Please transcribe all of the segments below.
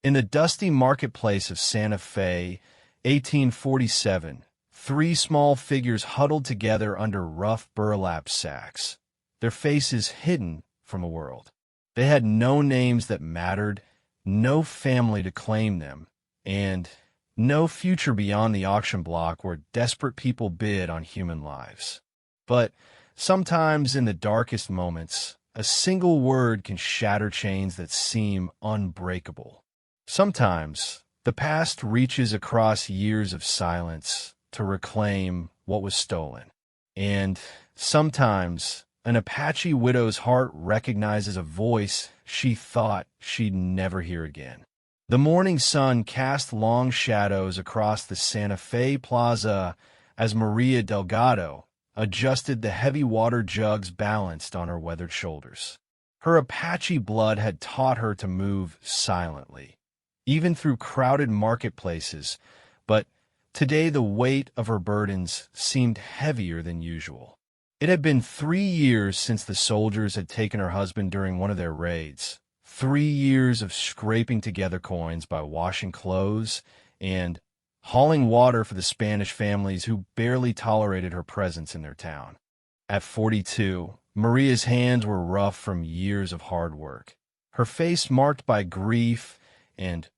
In the dusty marketplace of Santa Fe, 1847, three small figures huddled together under rough burlap sacks, their faces hidden from the world. They had no names that mattered, no family to claim them, and no future beyond the auction block where desperate people bid on human lives. But sometimes in the darkest moments, a single word can shatter chains that seem unbreakable. Sometimes the past reaches across years of silence to reclaim what was stolen. And sometimes an Apache widow's heart recognizes a voice she thought she'd never hear again. The morning sun cast long shadows across the Santa Fe Plaza as Maria Delgado adjusted the heavy water jugs balanced on her weathered shoulders. Her Apache blood had taught her to move silently, even through crowded marketplaces, but today the weight of her burdens seemed heavier than usual. It had been 3 years since the soldiers had taken her husband during one of their raids. 3 years of scraping together coins by washing clothes and hauling water for the Spanish families who barely tolerated her presence in their town. At 42, Maria's hands were rough from years of hard work, her face marked by grief and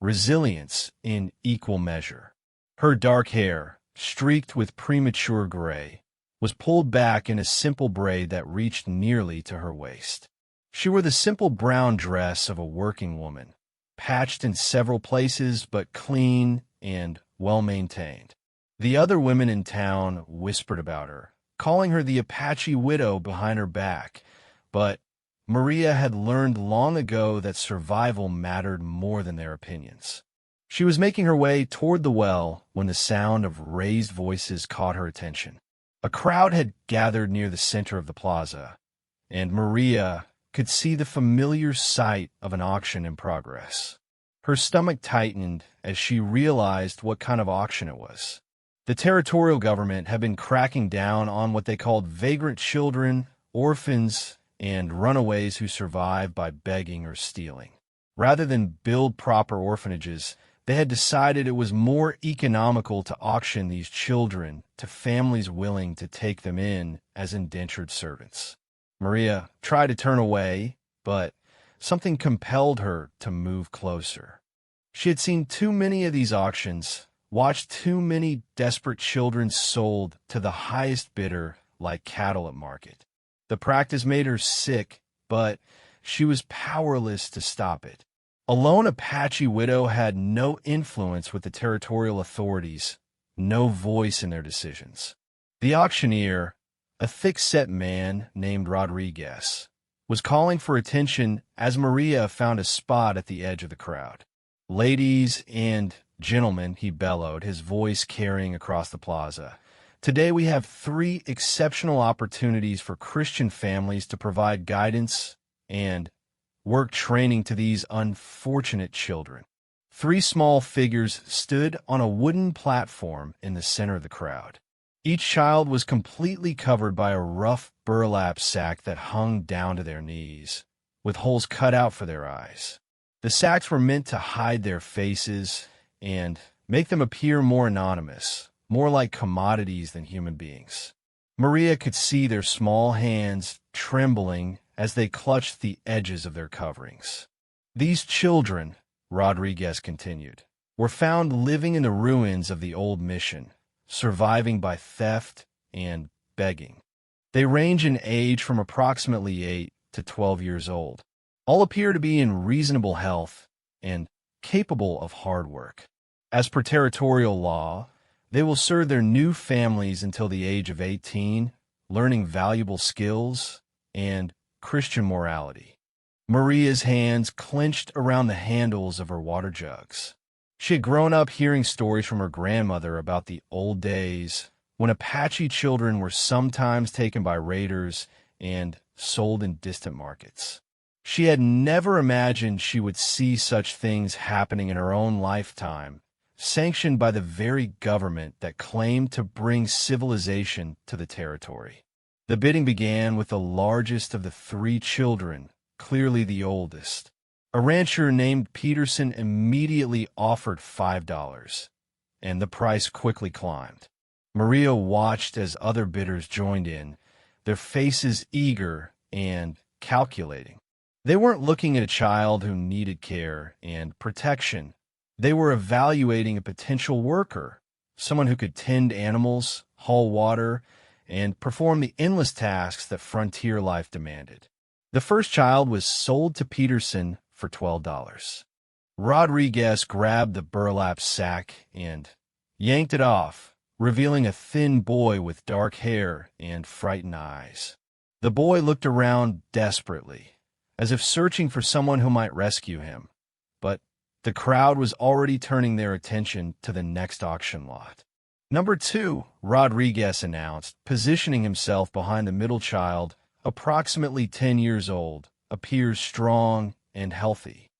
resilience in equal measure. Her dark hair, streaked with premature gray, was pulled back in a simple braid that reached nearly to her waist. She wore the simple brown dress of a working woman, patched in several places but clean and well-maintained. The other women in town whispered about her, calling her the Apache widow behind her back, but Maria had learned long ago that survival mattered more than their opinions. She was making her way toward the well when the sound of raised voices caught her attention. A crowd had gathered near the center of the plaza, and Maria could see the familiar sight of an auction in progress. Her stomach tightened as she realized what kind of auction it was. The territorial government had been cracking down on what they called vagrant children, orphans, and runaways who survived by begging or stealing. Rather than build proper orphanages, they had decided it was more economical to auction these children to families willing to take them in as indentured servants. Maria tried to turn away, but something compelled her to move closer. She had seen too many of these auctions, watched too many desperate children sold to the highest bidder like cattle at market. The practice made her sick, but she was powerless to stop it. A lone Apache widow had no influence with the territorial authorities, no voice in their decisions. The auctioneer, a thick-set man named Rodriguez, was calling for attention as Maria found a spot at the edge of the crowd. "Ladies and gentlemen," he bellowed, his voice carrying across the plaza. "Today we have 3 exceptional opportunities for Christian families to provide guidance and work training to these unfortunate children." 3 small figures stood on a wooden platform in the center of the crowd. Each child was completely covered by a rough burlap sack that hung down to their knees, with holes cut out for their eyes. The sacks were meant to hide their faces and make them appear more anonymous, more like commodities than human beings. Maria could see their small hands trembling as they clutched the edges of their coverings. "These children," Rodriguez continued, "were found living in the ruins of the old mission, surviving by theft and begging. They range in age from approximately 8 to 12 years old. All appear to be in reasonable health and capable of hard work. As per territorial law, they will serve their new families until the age of 18, learning valuable skills and Christian morality." Maria's hands clenched around the handles of her water jugs. She had grown up hearing stories from her grandmother about the old days when Apache children were sometimes taken by raiders and sold in distant markets. She had never imagined she would see such things happening in her own lifetime, sanctioned by the very government that claimed to bring civilization to the territory. The bidding began with the largest of the 3 children, clearly the oldest, A rancher named Peterson immediately offered $5, and the price quickly climbed. Maria watched as other bidders joined in, their faces eager and calculating. They weren't looking at a child who needed care and protection. They were evaluating a potential worker, someone who could tend animals, haul water, and perform the endless tasks that frontier life demanded. The first child was sold to Peterson for $12. Rodriguez grabbed the burlap sack and yanked it off, revealing a thin boy with dark hair and frightened eyes. The boy looked around desperately, as if searching for someone who might rescue him, but the crowd was already turning their attention to the next auction lot. Number 2, Rodriguez announced, positioning himself behind the middle child, approximately 10 years old, appears strong and healthy.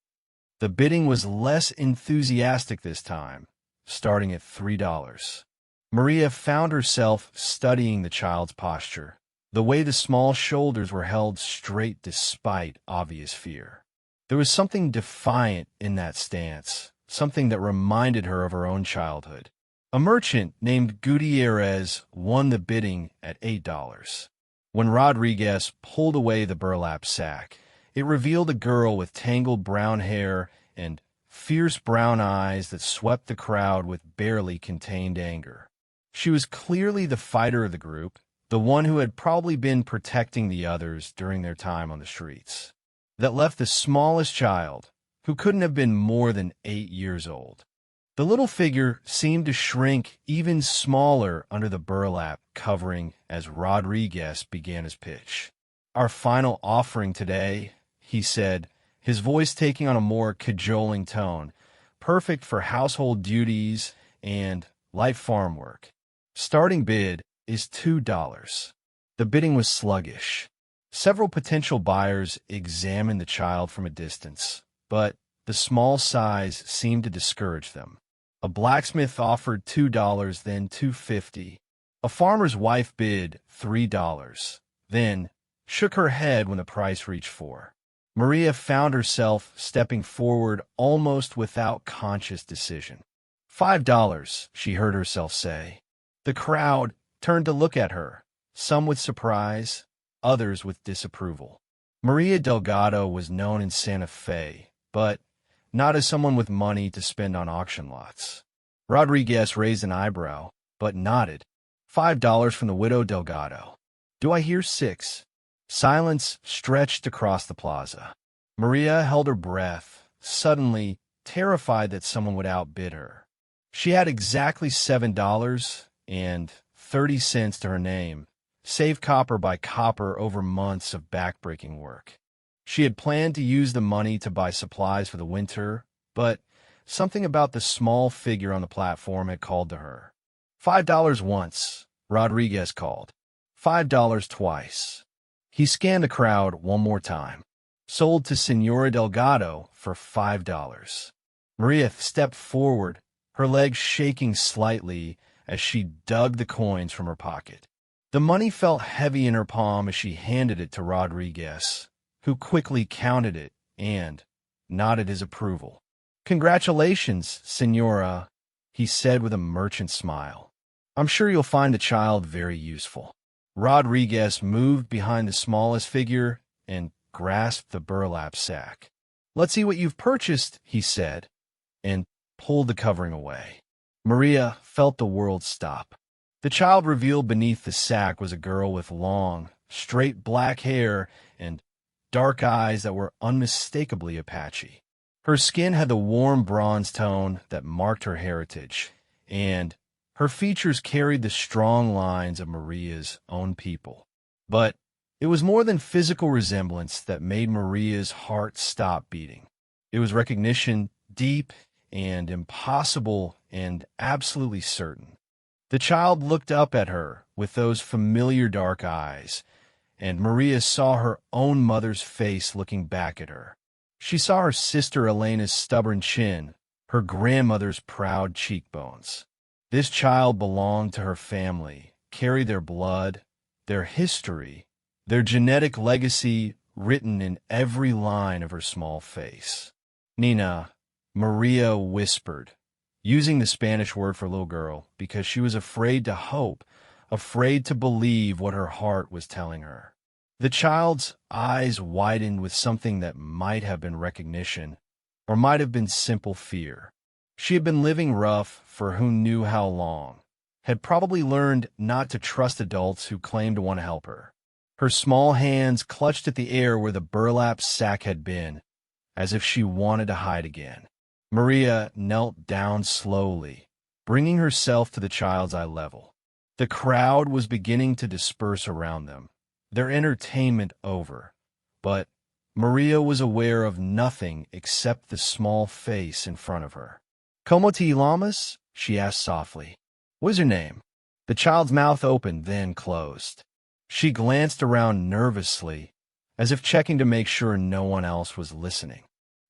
The bidding was less enthusiastic this time, starting at $3. Maria found herself studying the child's posture, the way the small shoulders were held straight despite obvious fear. There was something defiant in that stance, something that reminded her of her own childhood. A merchant named Gutierrez won the bidding at $8. When Rodriguez pulled away the burlap sack, it revealed a girl with tangled brown hair and fierce brown eyes that swept the crowd with barely contained anger. She was clearly the fighter of the group, the one who had probably been protecting the others during their time on the streets. That left the smallest child, who couldn't have been more than 8 years old. The little figure seemed to shrink even smaller under the burlap covering as Rodriguez began his pitch. "Our final offering today," he said, his voice taking on a more cajoling tone, "perfect for household duties and light farm work. Starting bid is $2. The bidding was sluggish. Several potential buyers examined the child from a distance, but the small size seemed to discourage them. A blacksmith offered $2, then $2.50. A farmer's wife bid $3, then shook her head when the price reached $4. Maria found herself stepping forward almost without conscious decision. $5, she heard herself say. The crowd turned to look at her, some with surprise, others with disapproval. Maria Delgado was known in Santa Fe, but not as someone with money to spend on auction lots. Rodriguez raised an eyebrow, but nodded. $5 from the widow Delgado. Do I hear 6? Silence stretched across the plaza. Maria held her breath, suddenly terrified that someone would outbid her. She had exactly $7.30 to her name, saved copper by copper over months of backbreaking work. She had planned to use the money to buy supplies for the winter, but something about the small figure on the platform had called to her. $5 once, Rodriguez called. $5 twice. He scanned the crowd one more time. Sold to Senora Delgado for $5. Maria stepped forward, her legs shaking slightly as she dug the coins from her pocket. The money felt heavy in her palm as she handed it to Rodriguez, who quickly counted it and nodded his approval. "Congratulations, Senora," he said with a merchant smile. "I'm sure you'll find the child very useful." Rodriguez moved behind the smallest figure and grasped the burlap sack. "Let's see what you've purchased," he said, and pulled the covering away. Maria felt the world stop. The child revealed beneath the sack was a girl with long, straight black hair and dark eyes that were unmistakably Apache. Her skin had the warm bronze tone that marked her heritage, and her features carried the strong lines of Maria's own people. But it was more than physical resemblance that made Maria's heart stop beating. It was recognition, deep and impossible and absolutely certain. The child looked up at her with those familiar dark eyes, and Maria saw her own mother's face looking back at her. She saw her sister Elena's stubborn chin, her grandmother's proud cheekbones. This child belonged to her family, carried their blood, their history, their genetic legacy written in every line of her small face. "Nina," Maria whispered, using the Spanish word for little girl because she was afraid to hope, afraid to believe what her heart was telling her. The child's eyes widened with something that might have been recognition, or might have been simple fear. She had been living rough for who knew how long, had probably learned not to trust adults who claimed to want to help her. Her small hands clutched at the air where the burlap sack had been, as if she wanted to hide again. Maria knelt down slowly, bringing herself to the child's eye level. The crowd was beginning to disperse around them, their entertainment over, but Maria was aware of nothing except the small face in front of her. "Como te llamas?" she asked softly. "What is your name?" The child's mouth opened, then closed. She glanced around nervously, as if checking to make sure no one else was listening.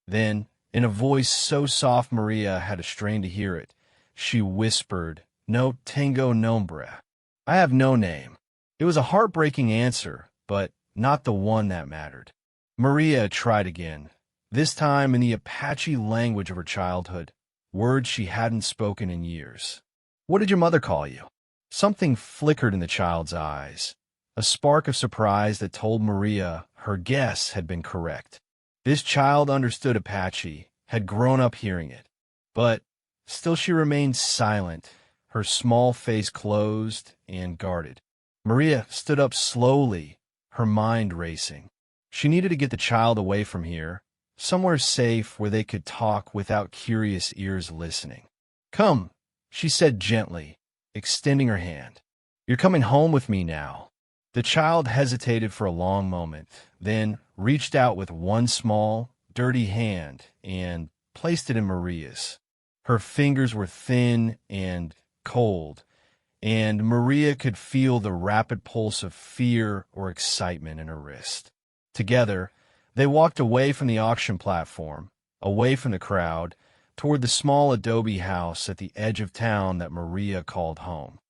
Then, in a voice so soft Maria had a strain to hear it, she whispered, "No tengo nombre." "I have no name." It was a heartbreaking answer, but not the one that mattered. Maria tried again, this time in the Apache language of her childhood, words she hadn't spoken in years. "What did your mother call you?" Something flickered in the child's eyes, a spark of surprise that told Maria her guess had been correct. This child understood Apache, had grown up hearing it. But still she remained silent, her small face closed and guarded. Maria stood up slowly, her mind racing. She needed to get the child away from here, somewhere safe where they could talk without curious ears listening. "Come," she said gently, extending her hand. "You're coming home with me now." The child hesitated for a long moment, then reached out with one small, dirty hand and placed it in Maria's. Her fingers were thin and cold, and Maria could feel the rapid pulse of fear or excitement in her wrist. Together, they walked away from the auction platform, away from the crowd, toward the small adobe house at the edge of town that Maria called home.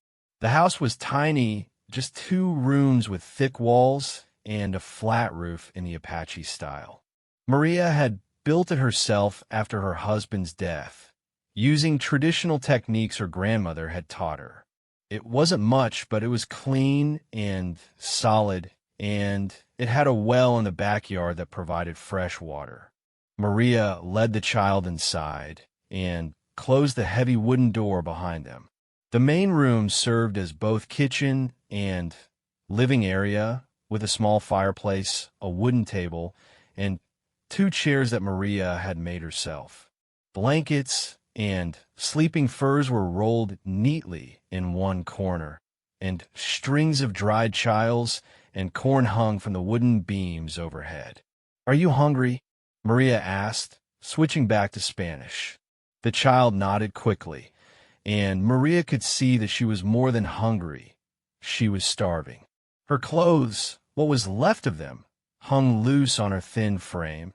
The house was tiny, just 2 rooms with thick walls and a flat roof in the Apache style. Maria had built it herself after her husband's death, using traditional techniques her grandmother had taught her. It wasn't much, but it was clean and solid, and it had a well in the backyard that provided fresh water. Maria led the child inside and closed the heavy wooden door behind them. The main room served as both kitchen and living area, with a small fireplace, a wooden table, and 2 chairs that Maria had made herself. Blankets and sleeping furs were rolled neatly in one corner, and strings of dried chiles and corn hung from the wooden beams overhead. "Are you hungry?" Maria asked, switching back to Spanish. The child nodded quickly, and Maria could see that she was more than hungry. She was starving. Her clothes, what was left of them, hung loose on her thin frame,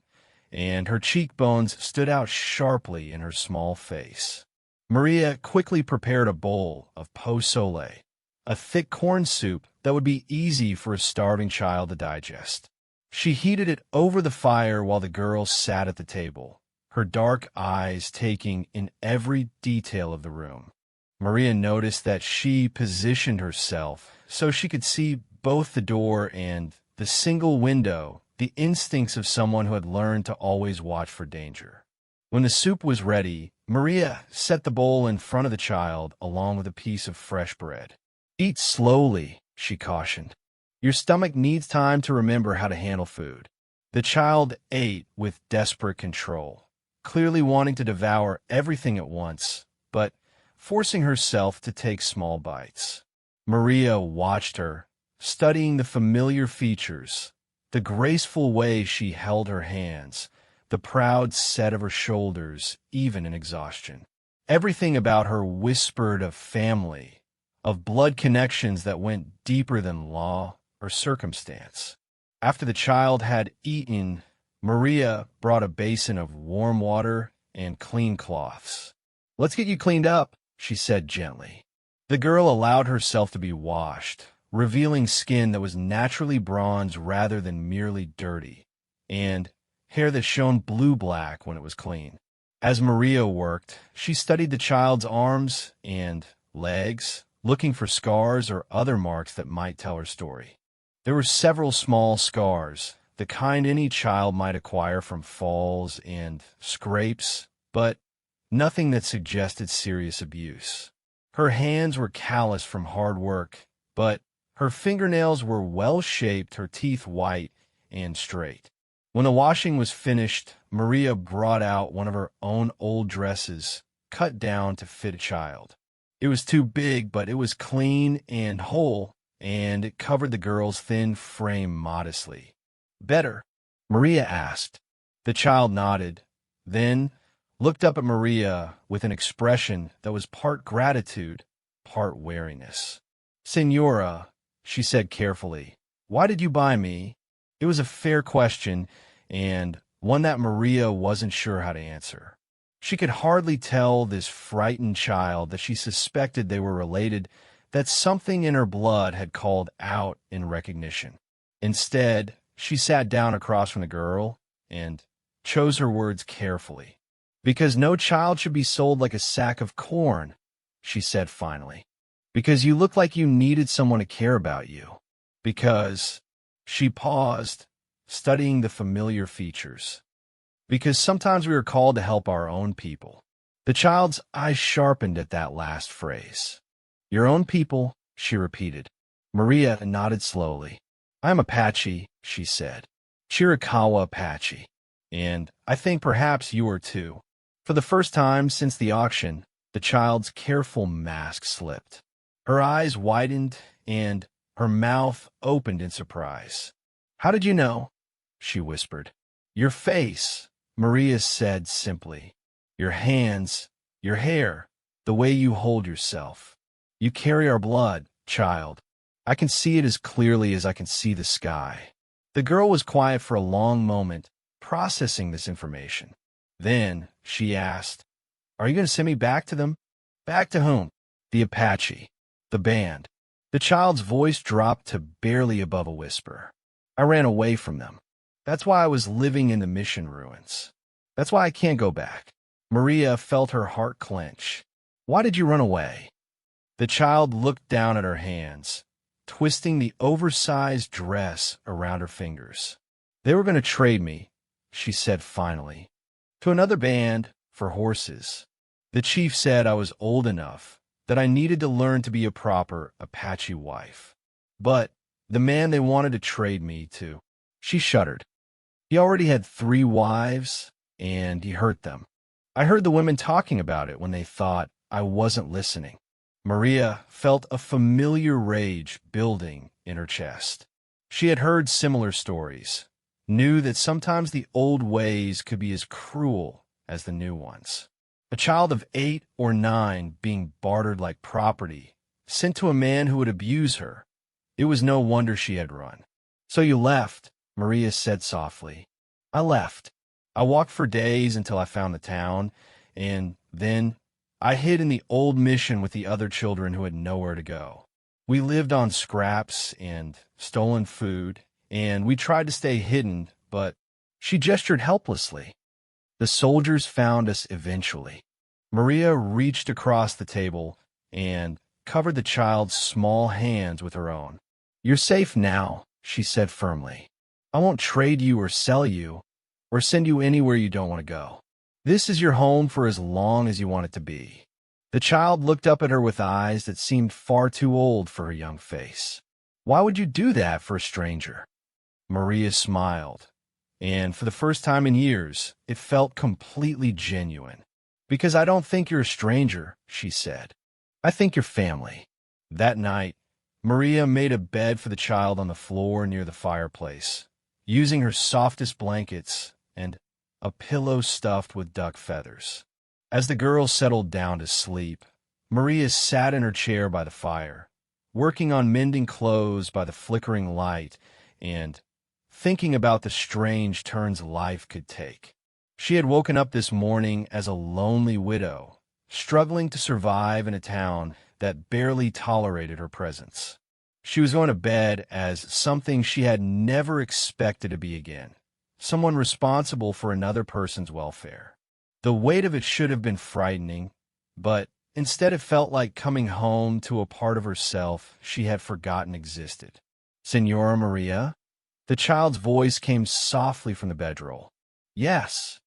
and her cheekbones stood out sharply in her small face. Maria quickly prepared a bowl of pozole, a thick corn soup that would be easy for a starving child to digest. She heated it over the fire while the girl sat at the table, her dark eyes taking in every detail of the room. Maria noticed that she positioned herself so she could see both the door and the single window, the instincts of someone who had learned to always watch for danger. When the soup was ready, Maria set the bowl in front of the child along with a piece of fresh bread. "Eat slowly," she cautioned. "Your stomach needs time to remember how to handle food." The child ate with desperate control, clearly wanting to devour everything at once, but forcing herself to take small bites. Maria watched her, studying the familiar features, the graceful way she held her hands, the proud set of her shoulders, even in exhaustion. Everything about her whispered of family, of blood connections that went deeper than law or circumstance. After the child had eaten, Maria brought a basin of warm water and clean cloths. "Let's get you cleaned up," she said gently. The girl allowed herself to be washed, revealing skin that was naturally bronze rather than merely dirty, and hair that shone blue-black when it was clean. As Maria worked, she studied the child's arms and legs, looking for scars or other marks that might tell her story. There were several small scars, the kind any child might acquire from falls and scrapes, but nothing that suggested serious abuse. Her hands were calloused from hard work, but her fingernails were well-shaped, her teeth white and straight. When the washing was finished, Maria brought out one of her own old dresses, cut down to fit a child. It was too big, but it was clean and whole, and it covered the girl's thin frame modestly. "Better?" Maria asked. The child nodded, then looked up at Maria with an expression that was part gratitude, part wariness. "Senora," she said carefully, "why did you buy me?" It was a fair question, and one that Maria wasn't sure how to answer. She could hardly tell this frightened child that she suspected they were related, that something in her blood had called out in recognition. Instead, she sat down across from the girl and chose her words carefully. "Because no child should be sold like a sack of corn," she said finally. "Because you look like you needed someone to care about you. Because—" she paused, studying the familiar features. "Because sometimes we are called to help our own people." The child's eyes sharpened at that last phrase. "Your own people," she repeated. Maria nodded slowly. "I am Apache," she said. "Chiricahua Apache. And I think perhaps you are too." For the first time since the auction, the child's careful mask slipped. Her eyes widened and her mouth opened in surprise. "How did you know?" she whispered. "Your face," Maria said simply. "Your hands, your hair, the way you hold yourself. You carry our blood, child. I can see it as clearly as I can see the sky." The girl was quiet for a long moment, processing this information. Then she asked, "Are you going to send me back to them?" "Back to whom?" "The Apache. The band." The child's voice dropped to barely above a whisper. "I ran away from them. That's why I was living in the mission ruins. That's why I can't go back." Maria felt her heart clench. "Why did you run away?" The child looked down at her hands, twisting the oversized dress around her fingers. "They were going to trade me," she said finally, "to another band for horses. The chief said I was old enough, that I needed to learn to be a proper Apache wife. But the man they wanted to trade me to," she shuddered. "He already had 3 wives, and he hurt them. I heard the women talking about it when they thought I wasn't listening." Maria felt a familiar rage building in her chest. She had heard similar stories, knew that sometimes the old ways could be as cruel as the new ones. A child of 8 or 9 being bartered like property, sent to a man who would abuse her. It was no wonder she had run. "So you left," Maria said softly. "I left. I walked for days until I found the town, and then I hid in the old mission with the other children who had nowhere to go. We lived on scraps and stolen food, and we tried to stay hidden, but—" she gestured helplessly. "The soldiers found us eventually." Maria reached across the table and covered the child's small hands with her own. "You're safe now," she said firmly. "I won't trade you or sell you, or send you anywhere you don't want to go. This is your home for as long as you want it to be." The child looked up at her with eyes that seemed far too old for her young face. "Why would you do that for a stranger?" Maria smiled, and for the first time in years, it felt completely genuine. "Because I don't think you're a stranger," she said. "I think you're family." That night, Maria made a bed for the child on the floor near the fireplace, using her softest blankets and a pillow stuffed with duck feathers. As the girl settled down to sleep, Maria sat in her chair by the fire, working on mending clothes by the flickering light and thinking about the strange turns life could take. She had woken up this morning as a lonely widow, struggling to survive in a town that barely tolerated her presence. She was going to bed as something she had never expected to be again, someone responsible for another person's welfare. The weight of it should have been frightening, but instead it felt like coming home to a part of herself she had forgotten existed. Senora Maria? The child's voice came softly from the bedroll. Yes.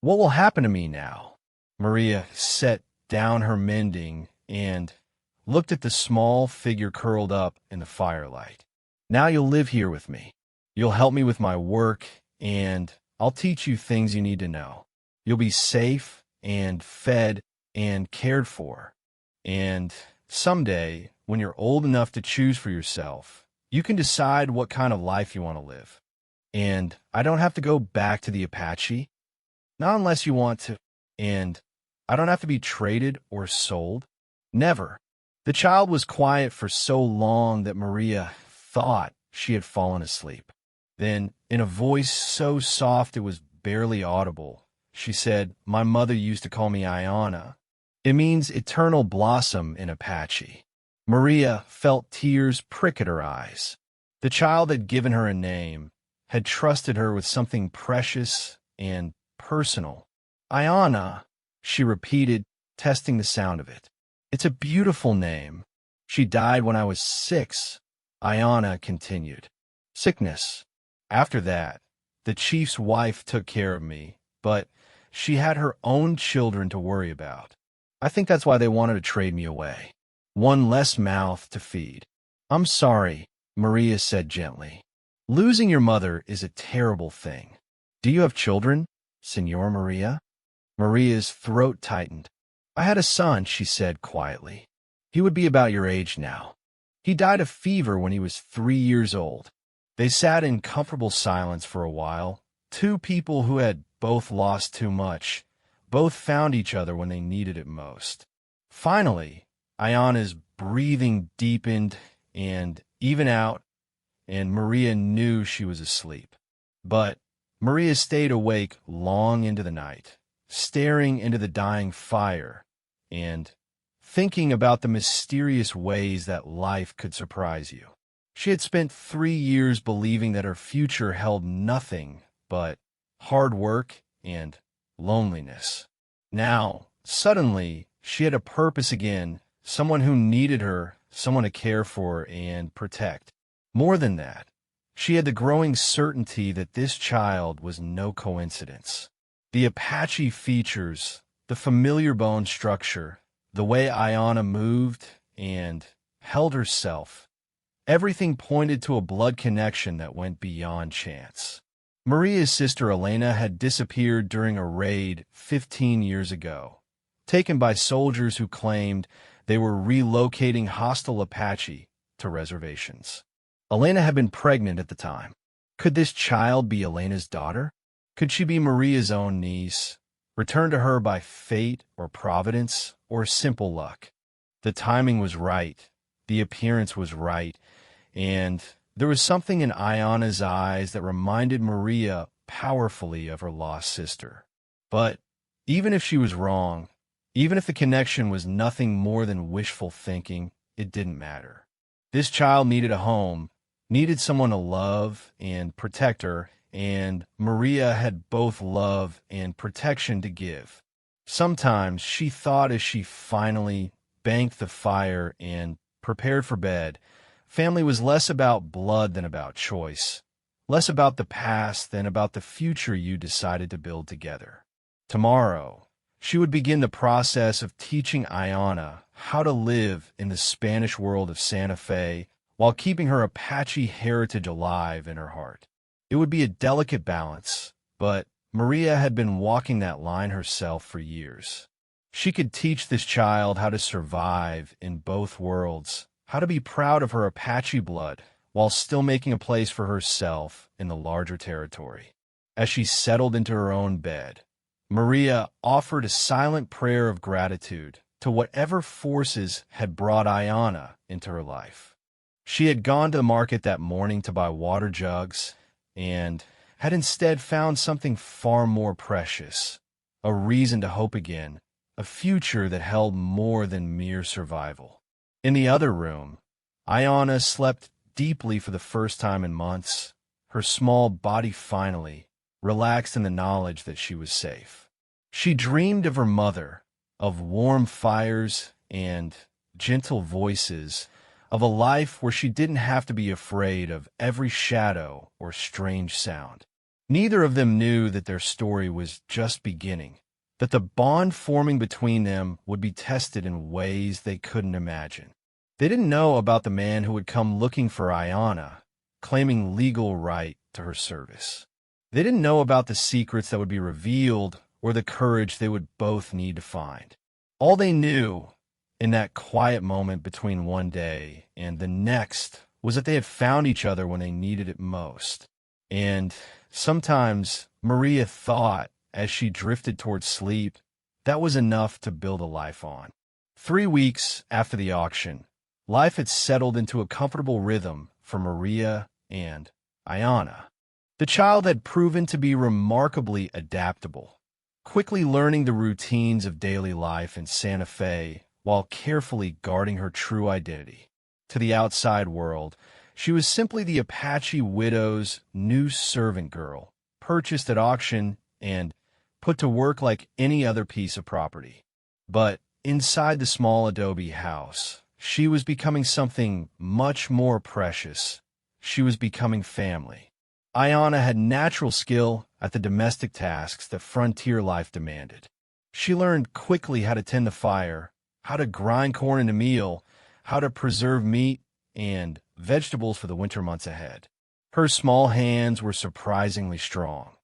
What will happen to me now? Maria set down her mending and looked at the small figure curled up in the firelight. Now you'll live here with me. You'll help me with my work, and I'll teach you things you need to know. You'll be safe and fed and cared for. And someday, when you're old enough to choose for yourself, you can decide what kind of life you want to live. And I don't have to go back to the Apache, not unless you want to. And I don't have to be traded or sold. Never. The child was quiet for so long that Maria thought she had fallen asleep. Then, in a voice so soft it was barely audible, she said, "My mother used to call me Iana. It means eternal blossom in Apache." Maria felt tears prick at her eyes. The child had given her a name, had trusted her with something precious and personal. Iana, she repeated, testing the sound of it. It's a beautiful name. She died when I was 6, Iana continued. Sickness. After that, the chief's wife took care of me, but she had her own children to worry about. I think that's why they wanted to trade me away. One less mouth to feed. I'm sorry, Maria said gently. Losing your mother is a terrible thing. Do you have children, Senor Maria? Maria's throat tightened. I had a son, she said quietly. He would be about your age now. He died of fever when he was 3 years old. They sat in comfortable silence for a while. Two people who had both lost too much, both found each other when they needed it most. Finally, Ayana's breathing deepened and even out, and Maria knew she was asleep. But Maria stayed awake long into the night, staring into the dying fire and thinking about the mysterious ways that life could surprise you. She had spent 3 years believing that her future held nothing but hard work and loneliness. Now, suddenly, she had a purpose again, someone who needed her, someone to care for and protect. More than that, she had the growing certainty that this child was no coincidence. The Apache features, the familiar bone structure, the way Ayana moved and held herself, everything pointed to a blood connection that went beyond chance. Maria's sister Elena had disappeared during a raid 15 years ago, taken by soldiers who claimed they were relocating hostile Apache to reservations. Elena had been pregnant at the time. Could this child be Elena's daughter? Could she be Maria's own niece, returned to her by fate or providence or simple luck? The timing was right, the appearance was right, and there was something in Ayana's eyes that reminded Maria powerfully of her lost sister. But even if she was wrong, even if the connection was nothing more than wishful thinking, it didn't matter. This child needed a home, needed someone to love and protect her, and Maria had both love and protection to give. Sometimes she thought as she finally banked the fire and prepared for bed, family was less about blood than about choice, less about the past than about the future you decided to build together. Tomorrow, she would begin the process of teaching Ayana how to live in the Spanish world of Santa Fe while keeping her Apache heritage alive in her heart. It would be a delicate balance, but Maria had been walking that line herself for years. She could teach this child how to survive in both worlds, how to be proud of her Apache blood while still making a place for herself in the larger territory. As she settled into her own bed, Maria offered a silent prayer of gratitude to whatever forces had brought Ayana into her life. She had gone to the market that morning to buy water jugs and had instead found something far more precious, a reason to hope again, a future that held more than mere survival. In the other room, Ayana slept deeply for the first time in months, her small body finally relaxed in the knowledge that she was safe. She dreamed of her mother, of warm fires and gentle voices, of a life where she didn't have to be afraid of every shadow or strange sound. Neither of them knew that their story was just beginning, that the bond forming between them would be tested in ways they couldn't imagine. They didn't know about the man who would come looking for Ayana, claiming legal right to her service. They didn't know about the secrets that would be revealed or the courage they would both need to find. All they knew in that quiet moment between one day and the next was that they had found each other when they needed it most. And sometimes Maria thought, as she drifted towards sleep, that was enough to build a life on. 3 weeks after the auction, life had settled into a comfortable rhythm for Maria and Ayana. The child had proven to be remarkably adaptable, quickly learning the routines of daily life in Santa Fe while carefully guarding her true identity. To the outside world, she was simply the Apache widow's new servant girl, purchased at auction and put to work like any other piece of property. But inside the small adobe house, she was becoming something much more precious. She was becoming family. Ayana had natural skill at the domestic tasks that frontier life demanded. She learned quickly how to tend the fire, how to grind corn into meal, how to preserve meat and vegetables for the winter months ahead. Her small hands were surprisingly strong,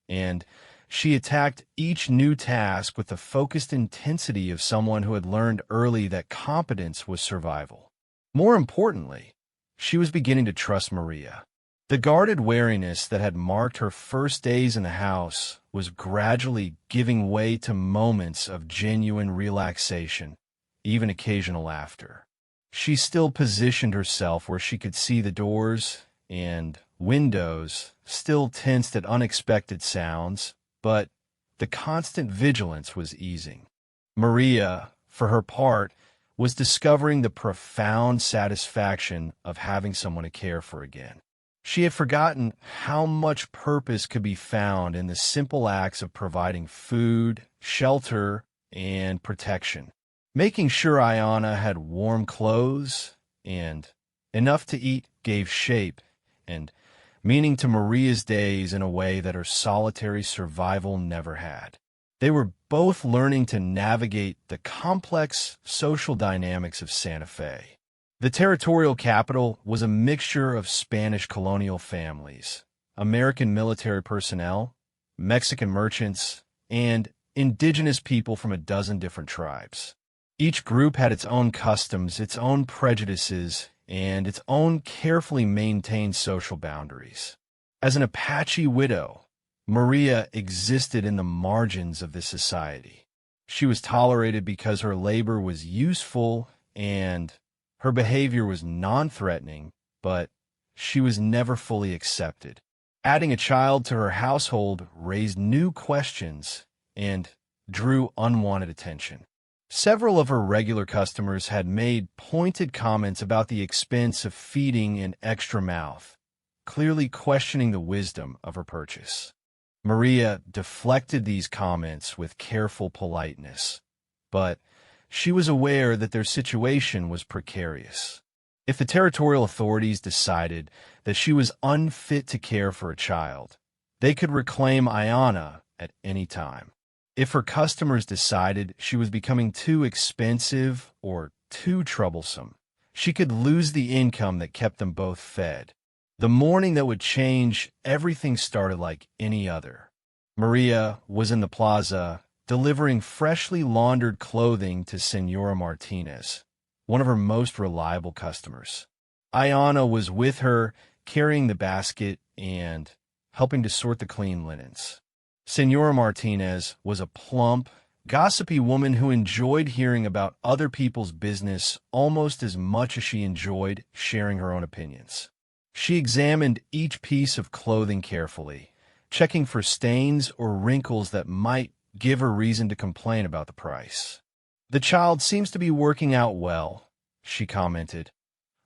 and she attacked each new task with the focused intensity of someone who had learned early that competence was survival. More importantly, she was beginning to trust Maria. The guarded wariness that had marked her first days in the house was gradually giving way to moments of genuine relaxation, even occasional laughter. She still positioned herself where she could see the doors and windows, still tensed at unexpected sounds, but the constant vigilance was easing. Maria, for her part, was discovering the profound satisfaction of having someone to care for again. She had forgotten how much purpose could be found in the simple acts of providing food, shelter, and protection. Making sure Ayana had warm clothes and enough to eat gave shape and meaning to Maria's days in a way that her solitary survival never had. They were both learning to navigate the complex social dynamics of Santa Fe. The territorial capital was a mixture of Spanish colonial families, American military personnel, Mexican merchants, and indigenous people from a dozen different tribes. Each group had its own customs, its own prejudices, and its own carefully maintained social boundaries. As an Apache widow, Maria existed in the margins of this society. She was tolerated because her labor was useful and her behavior was non-threatening, but she was never fully accepted. Adding a child to her household raised new questions and drew unwanted attention. Several of her regular customers had made pointed comments about the expense of feeding an extra mouth, clearly questioning the wisdom of her purchase. Maria deflected these comments with careful politeness, but she was aware that their situation was precarious. If the territorial authorities decided that she was unfit to care for a child, they could reclaim Ayana at any time. If her customers decided she was becoming too expensive or too troublesome, she could lose the income that kept them both fed. The morning that would change everything started like any other. Maria was in the plaza, delivering freshly laundered clothing to Senora Martinez, one of her most reliable customers. Ayana was with her, carrying the basket and helping to sort the clean linens. Senora Martinez was a plump, gossipy woman who enjoyed hearing about other people's business almost as much as she enjoyed sharing her own opinions. She examined each piece of clothing carefully, checking for stains or wrinkles that might give her reason to complain about the price. "The child seems to be working out well," she commented.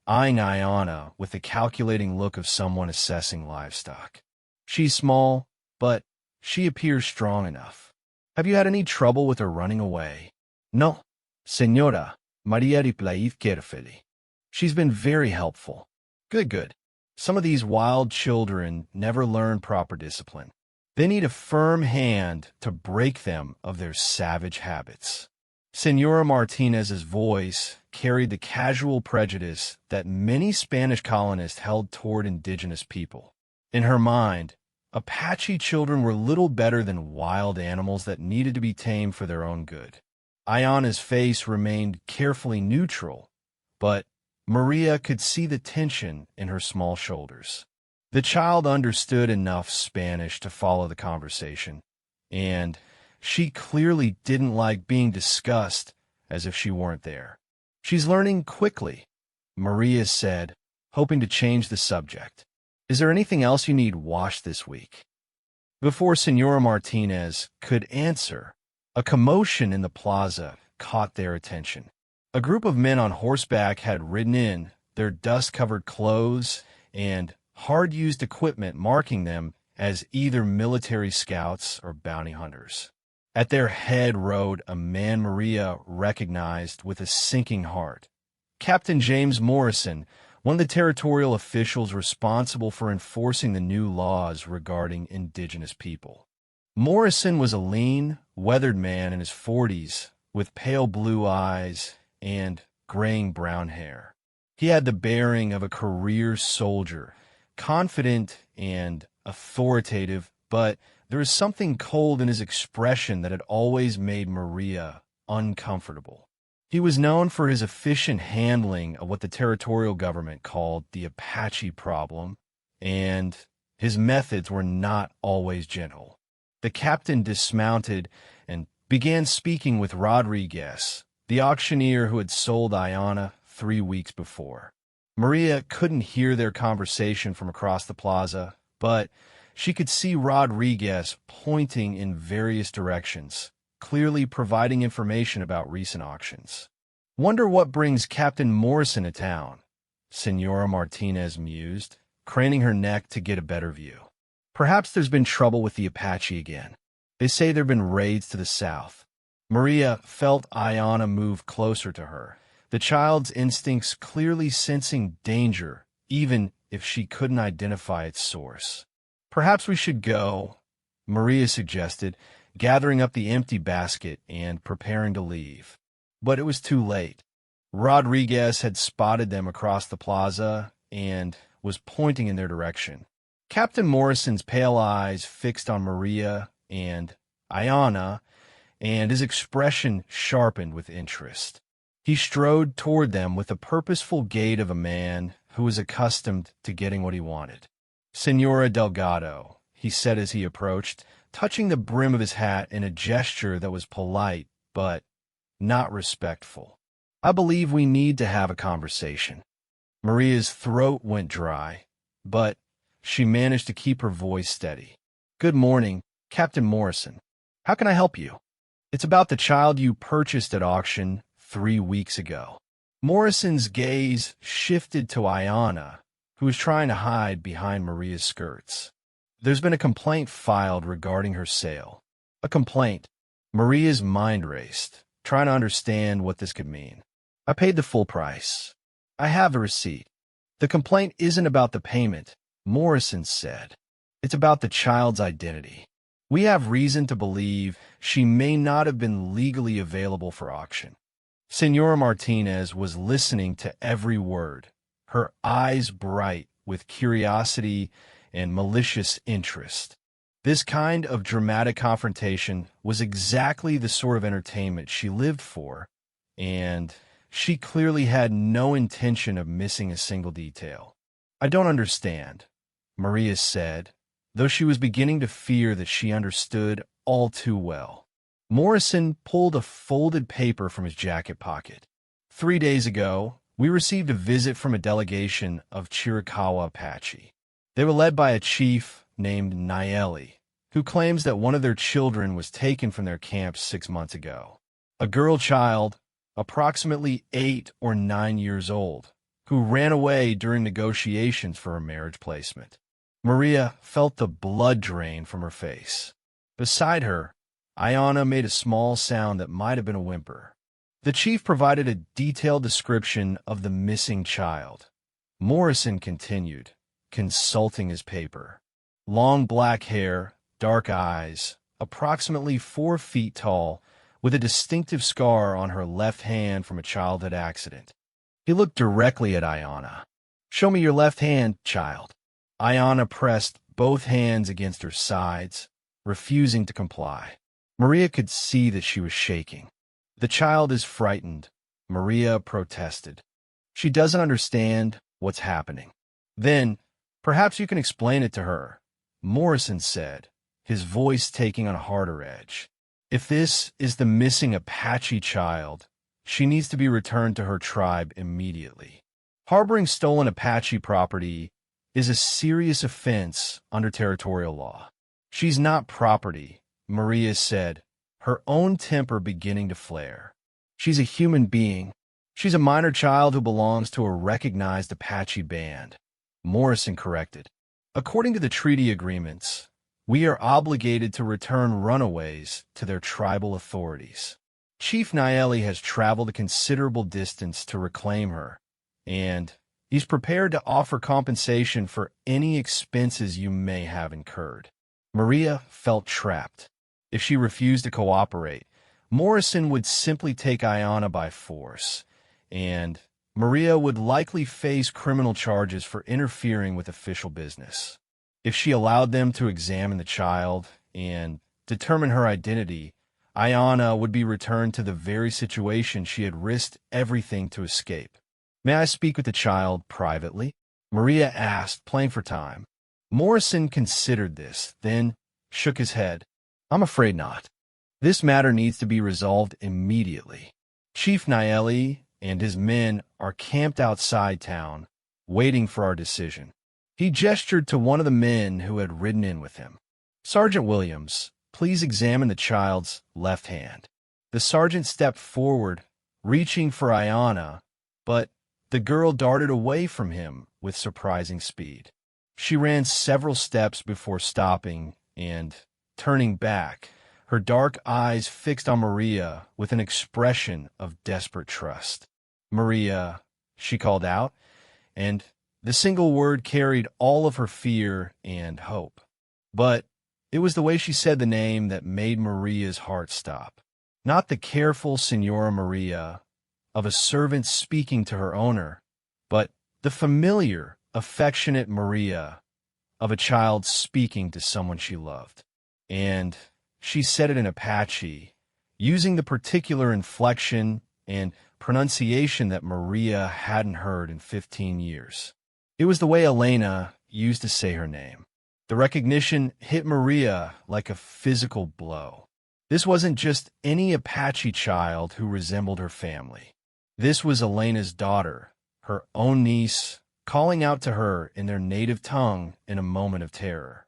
eyeing Ayana with the calculating look of someone assessing livestock. She's small, but she appears strong enough. Have you had any trouble with her running away? No, Señora, María Riplaid carefully. She's been very helpful. Good. Some of these wild children never learn proper discipline. They need a firm hand to break them of their savage habits. Señora Martinez's voice carried the casual prejudice that many Spanish colonists held toward indigenous people. In her mind, Apache children were little better than wild animals that needed to be tamed for their own good. Ayana's face remained carefully neutral, but Maria could see the tension in her small shoulders. The child understood enough Spanish to follow the conversation, and she clearly didn't like being discussed as if she weren't there. She's learning quickly, Maria said, hoping to change the subject. Is there anything else you need washed this week? Before Señora Martinez could answer, a commotion in the plaza caught their attention. A group of men on horseback had ridden in, their dust-covered clothes and hard-used equipment marking them as either military scouts or bounty hunters. At their head rode a man Maria recognized with a sinking heart. Captain James Morrison, one of the territorial officials responsible for enforcing the new laws regarding indigenous people. Morrison was a lean, weathered man in his 40s with pale blue eyes and graying brown hair. He had the bearing of a career soldier, confident and authoritative, but there was something cold in his expression that had always made Maria uncomfortable. He was known for his efficient handling of what the territorial government called the Apache problem, and his methods were not always gentle. The captain dismounted and began speaking with Rodriguez, the auctioneer who had sold Ayana 3 weeks before. Maria couldn't hear their conversation from across the plaza, but she could see Rodriguez pointing in various directions, clearly providing information about recent auctions. Wonder what brings Captain Morrison to town, Señora Martinez mused, craning her neck to get a better view. Perhaps there's been trouble with the Apache again. They say there have been raids to the south. Maria felt Ayana move closer to her, the child's instincts clearly sensing danger, even if she couldn't identify its source. Perhaps we should go, Maria suggested, gathering up the empty basket and preparing to leave. But it was too late. Rodriguez had spotted them across the plaza and was pointing in their direction. Captain Morrison's pale eyes fixed on Maria and Ayana, and his expression sharpened with interest. He strode toward them with the purposeful gait of a man who was accustomed to getting what he wanted. Señora Delgado, he said as he approached, touching the brim of his hat in a gesture that was polite but not respectful. I believe we need to have a conversation. Maria's throat went dry, but she managed to keep her voice steady. Good morning, Captain Morrison. How can I help you? It's about the child you purchased at auction 3 weeks ago. Morrison's gaze shifted to Ayana, who was trying to hide behind Maria's skirts. There's been a complaint filed regarding her sale. A complaint. Maria's mind raced, trying to understand what this could mean. I paid the full price. I have a receipt. The complaint isn't about the payment, Morrison said. It's about the child's identity. We have reason to believe she may not have been legally available for auction. Señora Martinez was listening to every word, her eyes bright with curiosity and malicious interest. This kind of dramatic confrontation was exactly the sort of entertainment she lived for, and she clearly had no intention of missing a single detail. I don't understand, Maria said, though she was beginning to fear that she understood all too well. Morrison pulled a folded paper from his jacket pocket. 3 days ago, we received a visit from a delegation of Chiricahua Apache. They were led by a chief named Nayeli, who claims that one of their children was taken from their camp 6 months ago. A girl child, approximately 8 or 9 years old, who ran away during negotiations for her marriage placement. Maria felt the blood drain from her face. Beside her, Ayana made a small sound that might have been a whimper. The chief provided a detailed description of the missing child. Morrison continued, consulting his paper. Long black hair, dark eyes, approximately 4 feet tall, with a distinctive scar on her left hand from a childhood accident. He looked directly at Ayana. "Show me your left hand, child." Ayana pressed both hands against her sides, refusing to comply. Maria could see that she was shaking. "The child is frightened," Maria protested. "She doesn't understand what's happening." "Then, perhaps you can explain it to her," Morrison said, his voice taking on a harder edge. "If this is the missing Apache child, she needs to be returned to her tribe immediately. Harboring stolen Apache property is a serious offense under territorial law." "She's not property," Maria said, her own temper beginning to flare. "She's a human being. She's a minor child who belongs to a recognized Apache band," Morrison corrected. "According to the treaty agreements, we are obligated to return runaways to their tribal authorities. Chief Naeli has traveled a considerable distance to reclaim her, and he's prepared to offer compensation for any expenses you may have incurred." Maria felt trapped. If she refused to cooperate, Morrison would simply take Ayana by force, and Maria would likely face criminal charges for interfering with official business. If she allowed them to examine the child and determine her identity, Ayana would be returned to the very situation she had risked everything to escape. "May I speak with the child privately?" Maria asked, playing for time. Morrison considered this, then shook his head. "I'm afraid not. This matter needs to be resolved immediately. Chief Naeli and his men are camped outside town, waiting for our decision." He gestured to one of the men who had ridden in with him. "Sergeant Williams, please examine the child's left hand." The sergeant stepped forward, reaching for Ayana, but the girl darted away from him with surprising speed. She ran several steps before stopping and turning back, her dark eyes fixed on Maria with an expression of desperate trust. "Maria," she called out, and the single word carried all of her fear and hope. But it was the way she said the name that made Maria's heart stop. Not the careful Senora Maria of a servant speaking to her owner, but the familiar, affectionate Maria of a child speaking to someone she loved. And she said it in Apache, using the particular inflection and pronunciation that Maria hadn't heard in 15 years. It was the way Elena used to say her name. The recognition hit Maria like a physical blow. This wasn't just any Apache child who resembled her family. This was Elena's daughter, her own niece, calling out to her in their native tongue in a moment of terror.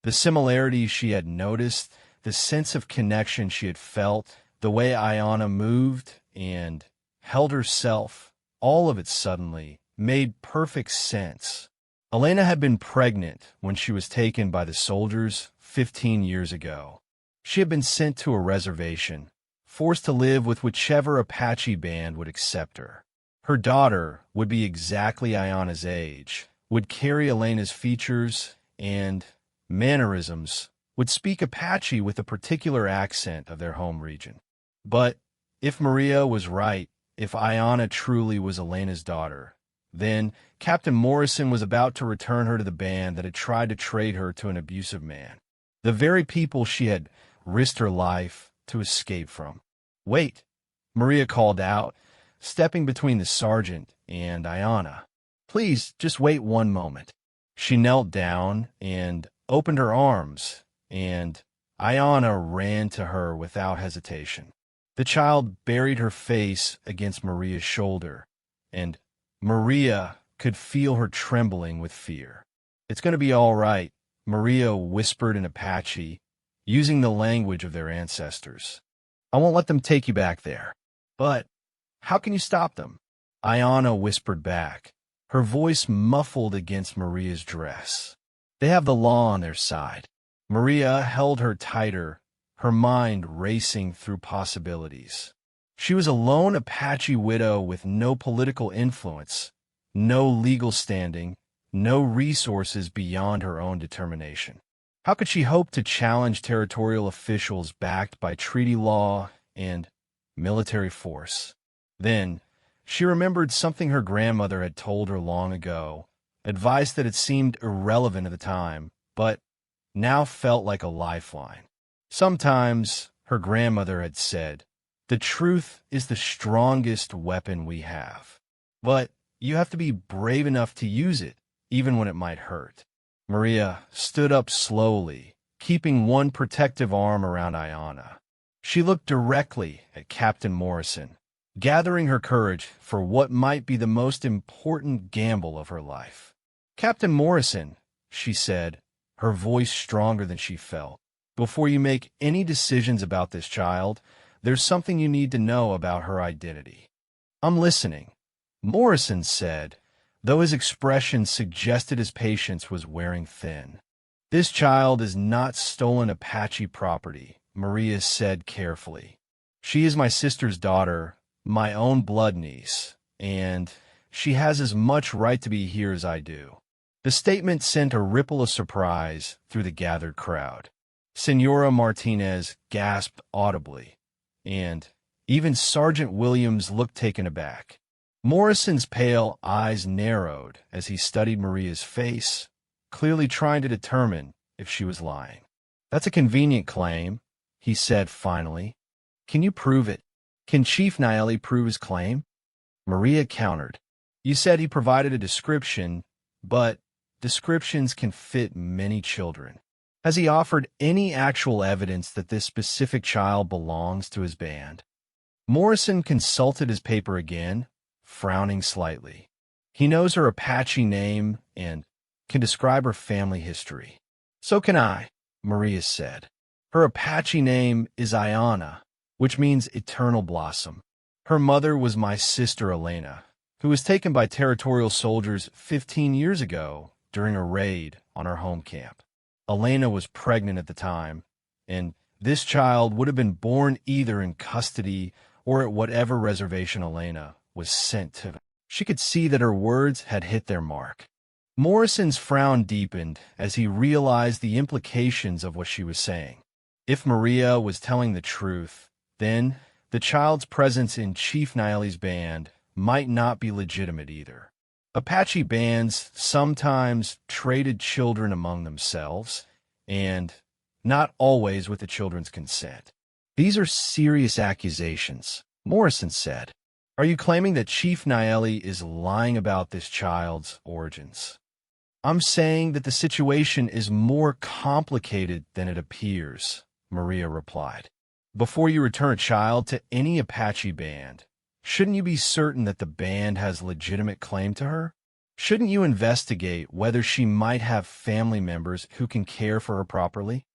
The similarities she had noticed, the sense of connection she had felt, the way Ayana moved and held herself, all of it suddenly made perfect sense. Elena had been pregnant when she was taken by the soldiers 15 years ago. She had been sent to a reservation, forced to live with whichever Apache band would accept her. Her daughter would be exactly Ayana's age, would carry Elena's features and mannerisms, would speak Apache with a particular accent of their home region. But if Maria was right, if Ayana truly was Elena's daughter, then Captain Morrison was about to return her to the band that had tried to trade her to an abusive man, the very people she had risked her life to escape from. "Wait," Maria called out, stepping between the sergeant and Ayana. "Please, just wait one moment." She knelt down and opened her arms, and Ayana ran to her without hesitation. The child buried her face against Maria's shoulder, and Maria could feel her trembling with fear. "It's going to be all right," Maria whispered in Apache, using the language of their ancestors. "I won't let them take you back there." "But how can you stop them?" Ayana whispered back, her voice muffled against Maria's dress. "They have the law on their side." Maria held her tighter, her mind racing through possibilities. She was a lone Apache widow with no political influence, no legal standing, no resources beyond her own determination. How could she hope to challenge territorial officials backed by treaty law and military force? Then, she remembered something her grandmother had told her long ago, advice that had seemed irrelevant at the time, but now felt like a lifeline. Sometimes, her grandmother had said, "The truth is the strongest weapon we have. But you have to be brave enough to use it, even when it might hurt." Maria stood up slowly, keeping one protective arm around Ayanna. She looked directly at Captain Morrison, gathering her courage for what might be the most important gamble of her life. "Captain Morrison," she said, her voice stronger than she felt, "before you make any decisions about this child, there's something you need to know about her identity." "I'm listening," Morrison said, though his expression suggested his patience was wearing thin. "This child is not stolen Apache property," Maria said carefully. "She is my sister's daughter, my own blood niece, and she has as much right to be here as I do." The statement sent a ripple of surprise through the gathered crowd. Senora Martinez gasped audibly, and even Sergeant Williams looked taken aback. Morrison's pale eyes narrowed as he studied Maria's face, clearly trying to determine if she was lying. "That's a convenient claim," he said finally. "Can you prove it? Can Chief Naeli prove his claim?" Maria countered. "You said he provided a description, but descriptions can fit many children. Has he offered any actual evidence that this specific child belongs to his band?" Morrison consulted his paper again, frowning slightly. "He knows her Apache name and can describe her family history." "So can I," Maria said. "Her Apache name is Ayanna, which means eternal blossom. Her mother was my sister Elena, who was taken by territorial soldiers 15 years ago during a raid on our home camp. Elena was pregnant at the time, and this child would have been born either in custody or at whatever reservation Elena was sent to." She could see that her words had hit their mark. Morrison's frown deepened as he realized the implications of what she was saying. If Maria was telling the truth, then the child's presence in Chief Naeli's band might not be legitimate either. Apache bands sometimes traded children among themselves, and not always with the children's consent. "These are serious accusations," Morrison said. "Are you claiming that Chief Naeli is lying about this child's origins?" "I'm saying that the situation is more complicated than it appears," Maria replied. "Before you return a child to any Apache band, shouldn't you be certain that the band has legitimate claim to her? Shouldn't you investigate whether she might have family members who can care for her properly?"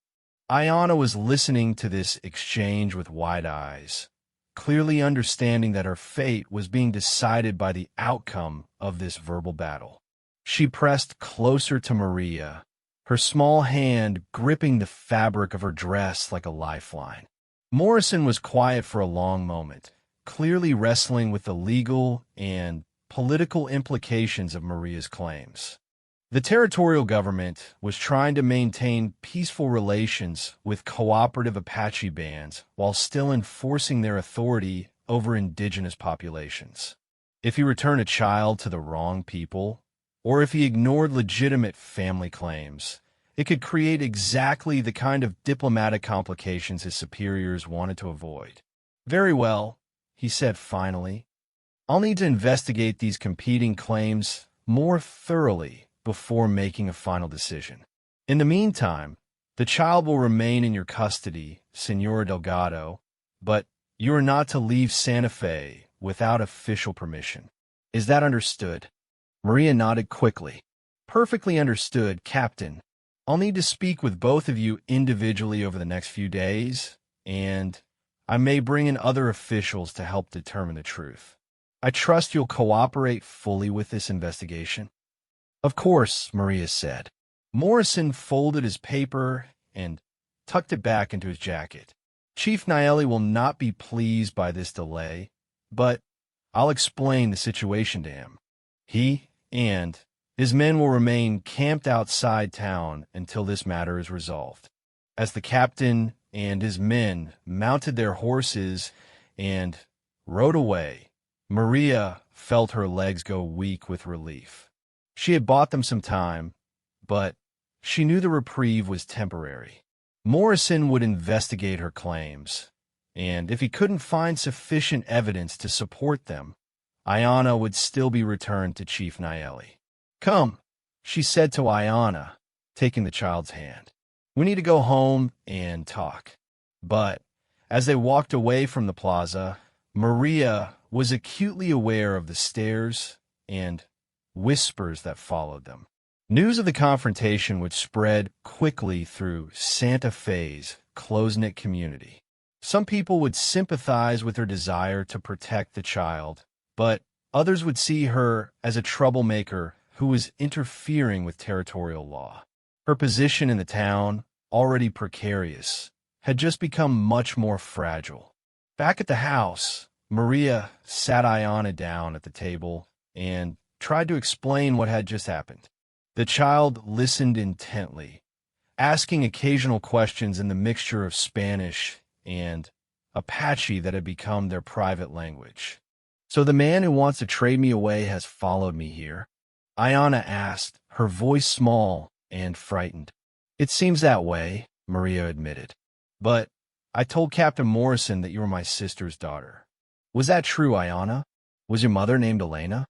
Ayanna was listening to this exchange with wide eyes, clearly understanding that her fate was being decided by the outcome of this verbal battle. She pressed closer to Maria, her small hand gripping the fabric of her dress like a lifeline. Morrison was quiet for a long moment, clearly wrestling with the legal and political implications of Maria's claims. The territorial government was trying to maintain peaceful relations with cooperative Apache bands while still enforcing their authority over indigenous populations. If he returned a child to the wrong people, or if he ignored legitimate family claims, it could create exactly the kind of diplomatic complications his superiors wanted to avoid. "Very well," he said finally. "I'll need to investigate these competing claims more thoroughly before making a final decision. In the meantime, the child will remain in your custody, Senora Delgado, but you are not to leave Santa Fe without official permission. Is that understood?" Maria nodded quickly. "Perfectly understood, Captain. I'll need to speak with both of you individually over the next few days, and I may bring in other officials to help determine the truth." I trust you'll cooperate fully with this investigation. Of course, Maria said. Morrison folded his paper and tucked it back into his jacket. Chief Naeli will not be pleased by this delay, but I'll explain the situation to him. He and his men will remain camped outside town until this matter is resolved. As the captain and his men mounted their horses and rode away, Maria felt her legs go weak with relief. She had bought them some time, but she knew the reprieve was temporary. Morrison would investigate her claims, and if he couldn't find sufficient evidence to support them, Ayanna would still be returned to Chief Naeli. Come, she said to Ayanna, taking the child's hand. We need to go home and talk. But as they walked away from the plaza, Maria was acutely aware of the stares and whispers that followed them. News of the confrontation would spread quickly through Santa Fe's close-knit community. Some people would sympathize with her desire to protect the child, but others would see her as a troublemaker who was interfering with territorial law. Her position in the town, already precarious, had just become much more fragile. Back at the house, Maria sat Ayanna down at the table and tried to explain what had just happened. The child listened intently, asking occasional questions in the mixture of Spanish and Apache that had become their private language. So the man who wants to trade me away has followed me here? Ayanna asked, her voice small and frightened. It seems that way, Maria admitted. But I told Captain Morrison that you were my sister's daughter. Was that true, Ayanna? Was your mother named Elena?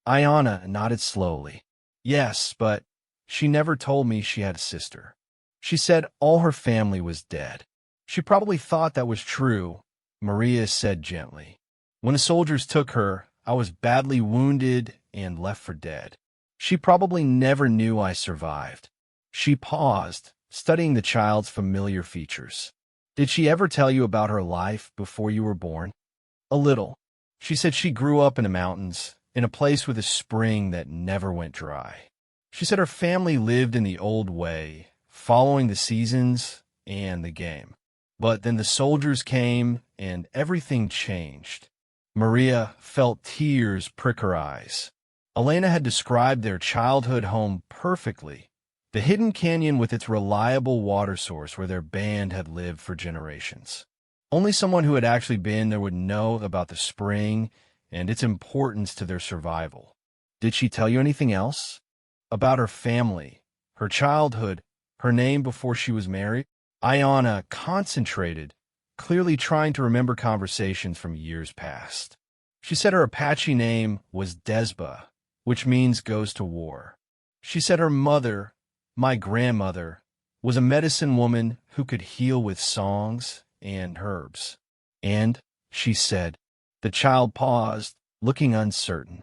Ayanna nodded slowly. Yes, but she never told me she had a sister. She said all her family was dead. She probably thought that was true, Maria said gently. When the soldiers took her, I was badly wounded and left for dead. She probably never knew I survived. She paused, studying the child's familiar features. Did she ever tell you about her life before you were born? A little. She said she grew up in the mountains, in a place with a spring that never went dry. She said her family lived in the old way, following the seasons and the game. But then the soldiers came and everything changed. Maria felt tears prick her eyes. Elena had described their childhood home perfectly. The hidden canyon with its reliable water source where their band had lived for generations. Only someone who had actually been there would know about the spring and its importance to their survival. Did she tell you anything else? About her family, her childhood, her name before she was married? Ayanna concentrated, clearly trying to remember conversations from years past. She said her Apache name was Desba, which means goes to war. She said her mother, my grandmother, was a medicine woman who could heal with songs and herbs. And, she said, the child paused, looking uncertain.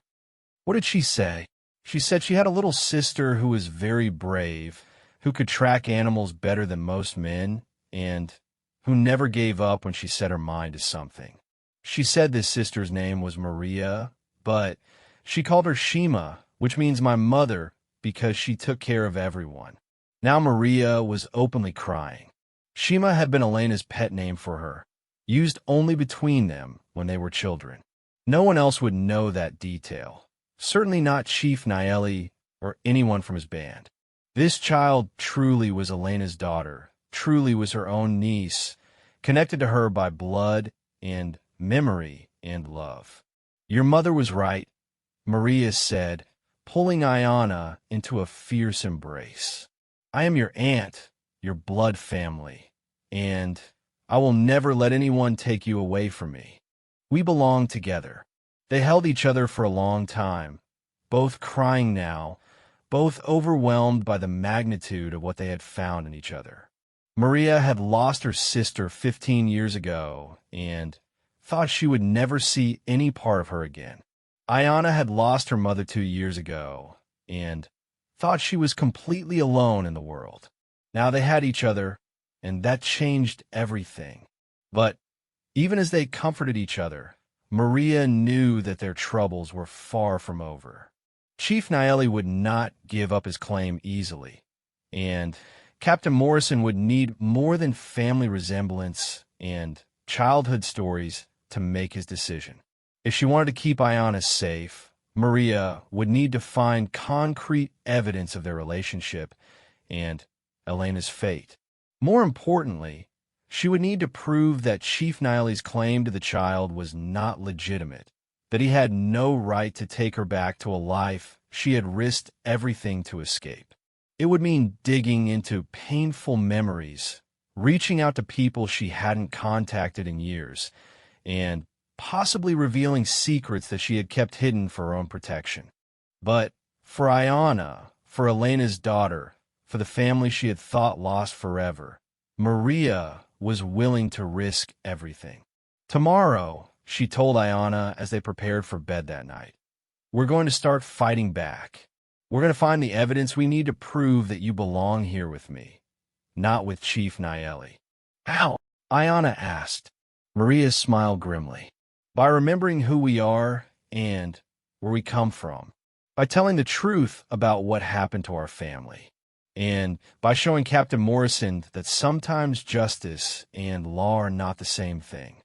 What did she say? She said she had a little sister who was very brave, who could track animals better than most men, and who never gave up when she set her mind to something. She said this sister's name was Maria, but she called her Shima, which means my mother, because she took care of everyone. Now Maria was openly crying. Shima had been Elena's pet name for her, used only between them when they were children. No one else would know that detail, certainly not Chief Naeli or anyone from his band. This child truly was Elena's daughter, truly was her own niece, connected to her by blood and memory and love. Your mother was right, Maria said, pulling Ayanna into a fierce embrace. I am your aunt, your blood family, and I will never let anyone take you away from me. We belong together. They held each other for a long time, both crying now, both overwhelmed by the magnitude of what they had found in each other. Maria had lost her sister 15 years ago and thought she would never see any part of her again. Ayanna had lost her mother 2 years ago and thought she was completely alone in the world. Now they had each other, and that changed everything. But even as they comforted each other, Maria knew that their troubles were far from over. Chief Naeli would not give up his claim easily, and Captain Morrison would need more than family resemblance and childhood stories to make his decision. If she wanted to keep Ayanna safe, Maria would need to find concrete evidence of their relationship and Elena's fate. More importantly, she would need to prove that Chief Naeli's claim to the child was not legitimate, that he had no right to take her back to a life she had risked everything to escape. It would mean digging into painful memories, reaching out to people she hadn't contacted in years, and possibly revealing secrets that she had kept hidden for her own protection. But for Ayanna, for Elena's daughter, for the family she had thought lost forever, Maria was willing to risk everything. Tomorrow, she told Ayanna as they prepared for bed that night, we're going to start fighting back. We're going to find the evidence we need to prove that you belong here with me, not with Chief Naeli. How? Ayanna asked. Maria smiled grimly. By remembering who we are and where we come from, by telling the truth about what happened to our family, and by showing Captain Morrison that sometimes justice and law are not the same thing.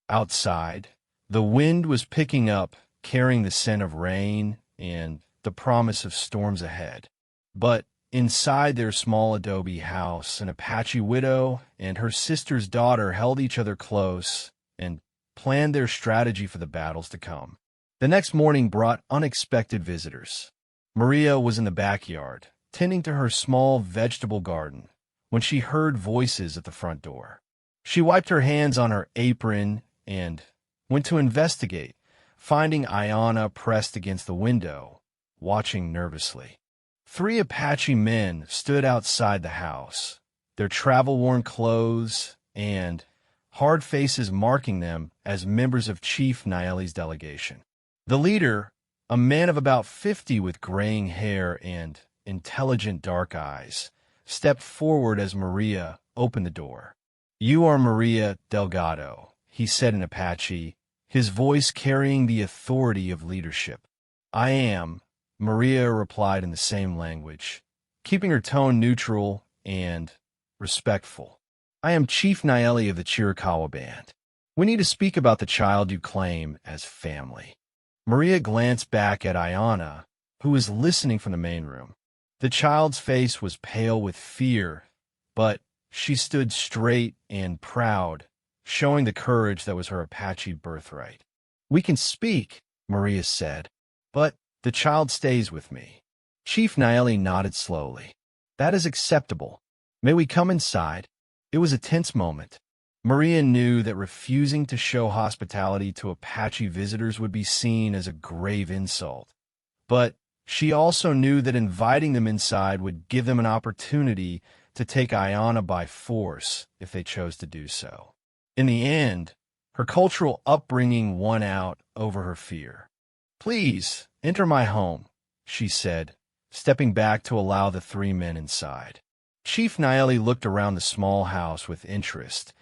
Outside, the wind was picking up, carrying the scent of rain and the promise of storms ahead. But inside their small adobe house, an Apache widow and her sister's daughter held each other close and planned their strategy for the battles to come. The next morning brought unexpected visitors. Maria was in the backyard, tending to her small vegetable garden, when she heard voices at the front door. She wiped her hands on her apron and went to investigate, finding Ayanna pressed against the window, watching nervously. 3 Apache men stood outside the house, their travel-worn clothes and hard faces marking them as members of Chief Naeli's delegation. The leader, a man of about 50 with graying hair and intelligent dark eyes, stepped forward as Maria opened the door. You are Maria Delgado, he said in Apache, his voice carrying the authority of leadership. I am, Maria replied in the same language, keeping her tone neutral and respectful. I am Chief Naeli of the Chiricahua Band. We need to speak about the child you claim as family. Maria glanced back at Ayanna, who was listening from the main room. The child's face was pale with fear, but she stood straight and proud, showing the courage that was her Apache birthright. We can speak, Maria said, but the child stays with me. Chief Naeli nodded slowly. That is acceptable. May we come inside? It was a tense moment. Maria knew that refusing to show hospitality to Apache visitors would be seen as a grave insult. But she also knew that inviting them inside would give them an opportunity to take Ayanna by force if they chose to do so. In the end, her cultural upbringing won out over her fear. Please, enter my home, she said, stepping back to allow the 3 men inside. Chief Naeli looked around the small house with interest,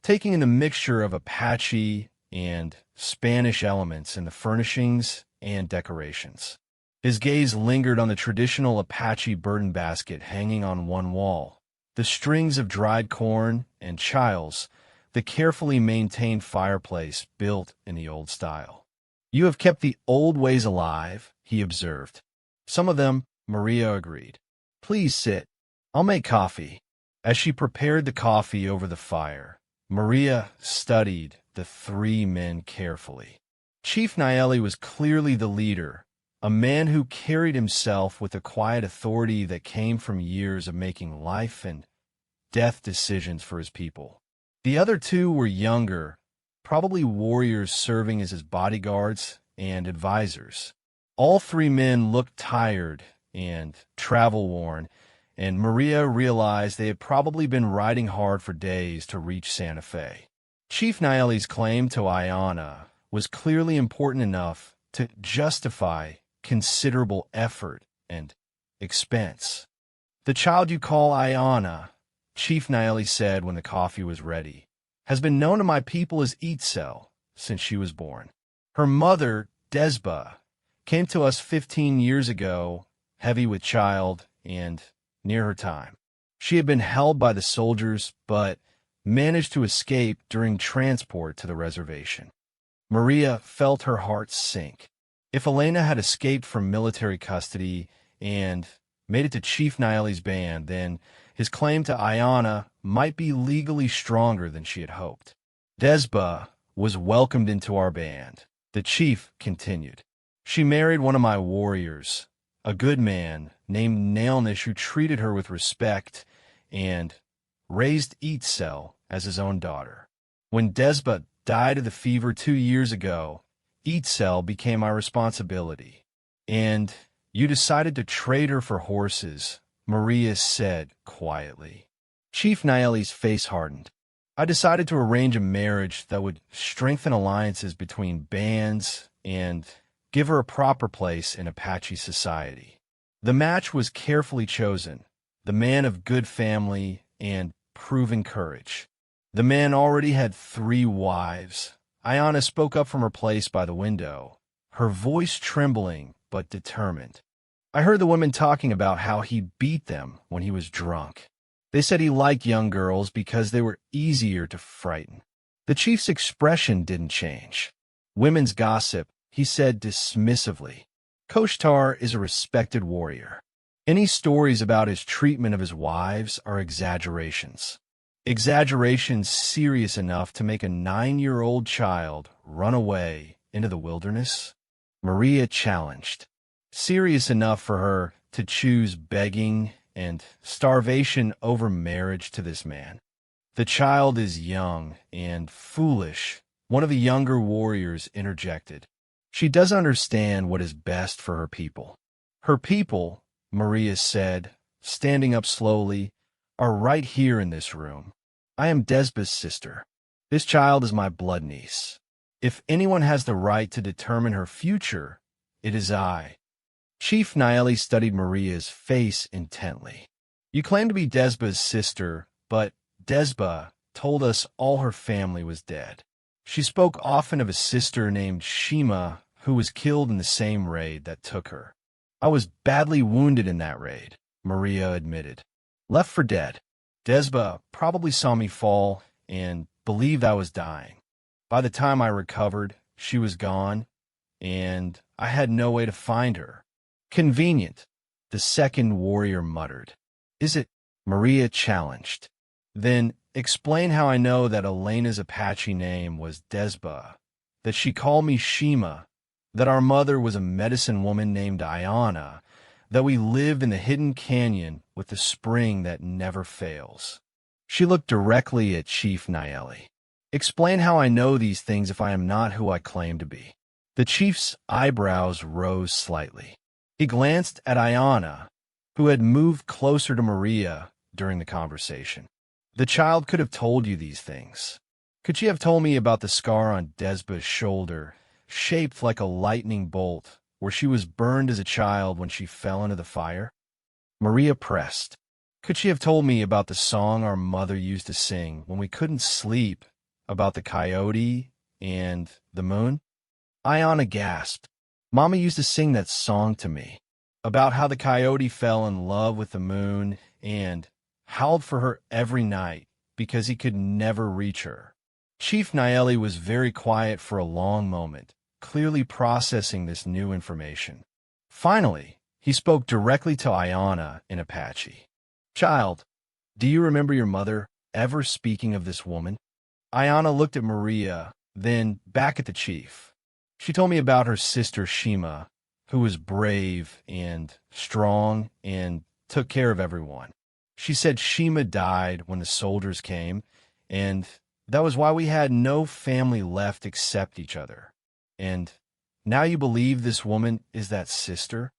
taking in the mixture of Apache and Spanish elements in the furnishings and decorations. His gaze lingered on the traditional Apache burden basket hanging on one wall, the strings of dried corn and chiles, the carefully maintained fireplace built in the old style. You have kept the old ways alive, he observed. Some of them, Maria agreed. Please sit. I'll make coffee. As she prepared the coffee over the fire, Maria studied the 3 men carefully. Chief Naeli was clearly the leader, a man who carried himself with a quiet authority that came from years of making life and death decisions for his people. The other 2 were younger, probably warriors serving as his bodyguards and advisors. All 3 men looked tired and travel-worn, and Maria realized they had probably been riding hard for days to reach Santa Fe. Chief Naeli's claim to Ayanna was clearly important enough to justify considerable effort and expense. The child you call Ayanna, Chief Naeli said when the coffee was ready, has been known to my people as Eatcell since she was born. Her mother, Desba, came to us 15 years ago, heavy with child and near her time. She had been held by the soldiers, but managed to escape during transport to the reservation. Maria felt her heart sink. If Elena had escaped from military custody and made it to Chief Naeli's band, then his claim to Ayana might be legally stronger than she had hoped. Desba was welcomed into our band. The chief continued. She married one of my warriors, a good man named Nailnish, who treated her with respect and raised Eatsel as his own daughter. When Desba died of the fever 2 years ago, Eatsel became my responsibility. And you decided to trade her for horses, Maria said quietly. Chief Naeli's face hardened. I decided to arrange a marriage that would strengthen alliances between bands and give her a proper place in Apache society. The match was carefully chosen, the man of good family and proven courage. The man already had 3 wives. Ayana spoke up from her place by the window, her voice trembling but determined. I heard the women talking about how he beat them when he was drunk. They said he liked young girls because they were easier to frighten. The chief's expression didn't change. Women's gossip, he said dismissively. Koshtar is a respected warrior. Any stories about his treatment of his wives are exaggerations. Exaggerations serious enough to make a 9-year-old child run away into the wilderness? Maria challenged. Serious enough for her to choose begging and starvation over marriage to this man. The child is young and foolish, one of the younger warriors interjected. She doesn't understand what is best for her people. Her people, Maria said, standing up slowly, are right here in this room. I am Desba's sister. This child is my blood niece. If anyone has the right to determine her future, it is I. Chief Naeli studied Maria's face intently. You claim to be Desba's sister, but Desba told us all her family was dead. She spoke often of a sister named Shima who was killed in the same raid that took her. I was badly wounded in that raid, Maria admitted. Left for dead. Desba probably saw me fall and believed I was dying. By the time I recovered, she was gone, and I had no way to find her. Convenient, the second warrior muttered. Is it? Maria challenged. Then explain how I know that Elena's Apache name was Desba, that she called me Shima, that our mother was a medicine woman named Ayana, that we live in the hidden canyon with the spring that never fails. She looked directly at Chief Naeli. Explain how I know these things if I am not who I claim to be. The chief's eyebrows rose slightly. He glanced at Ayana, who had moved closer to Maria during the conversation. The child could have told you these things. Could she have told me about the scar on Desba's shoulder, shaped like a lightning bolt, where she was burned as a child when she fell into the fire? Maria pressed. Could she have told me about the song our mother used to sing when we couldn't sleep, about the coyote and the moon? Ayana gasped. Mama used to sing that song to me, about how the coyote fell in love with the moon and howled for her every night because he could never reach her. Chief Naeli was very quiet for a long moment, clearly processing this new information. Finally, he spoke directly to Ayana in Apache. Child, do you remember your mother ever speaking of this woman? Ayana looked at Maria, then back at the chief. She told me about her sister Shima, who was brave and strong and took care of everyone. She said Shima died when the soldiers came, and that was why we had no family left except each other. And now you believe this woman is that sister?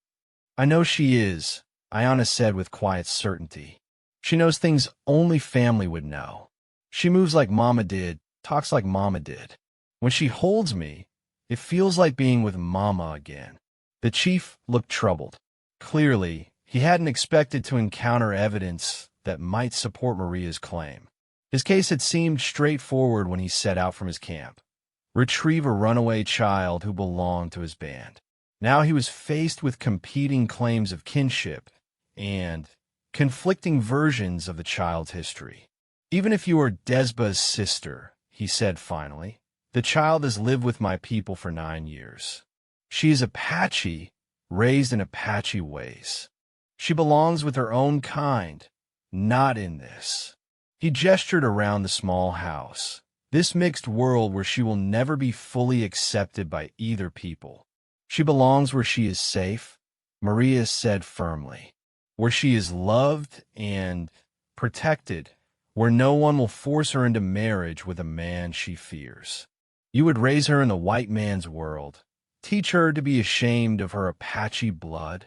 I know she is, Ayana said with quiet certainty. She knows things only family would know. She moves like Mama did, talks like Mama did. When she holds me, it feels like being with Mama again. The chief looked troubled. Clearly, he hadn't expected to encounter evidence that might support Maria's claim. His case had seemed straightforward when he set out from his camp. retrieve a runaway child who belonged to his band. Now he was faced with competing claims of kinship and conflicting versions of the child's history. Even if you are Desba's sister, he said finally, the child has lived with my people for 9 years. She is Apache, raised in Apache ways. She belongs with her own kind, not in this. He gestured around the small house, this mixed world where she will never be fully accepted by either people. She belongs where she is safe, Maria said firmly, where she is loved and protected, where no one will force her into marriage with a man she fears. You would raise her in the white man's world, teach her to be ashamed of her Apache blood.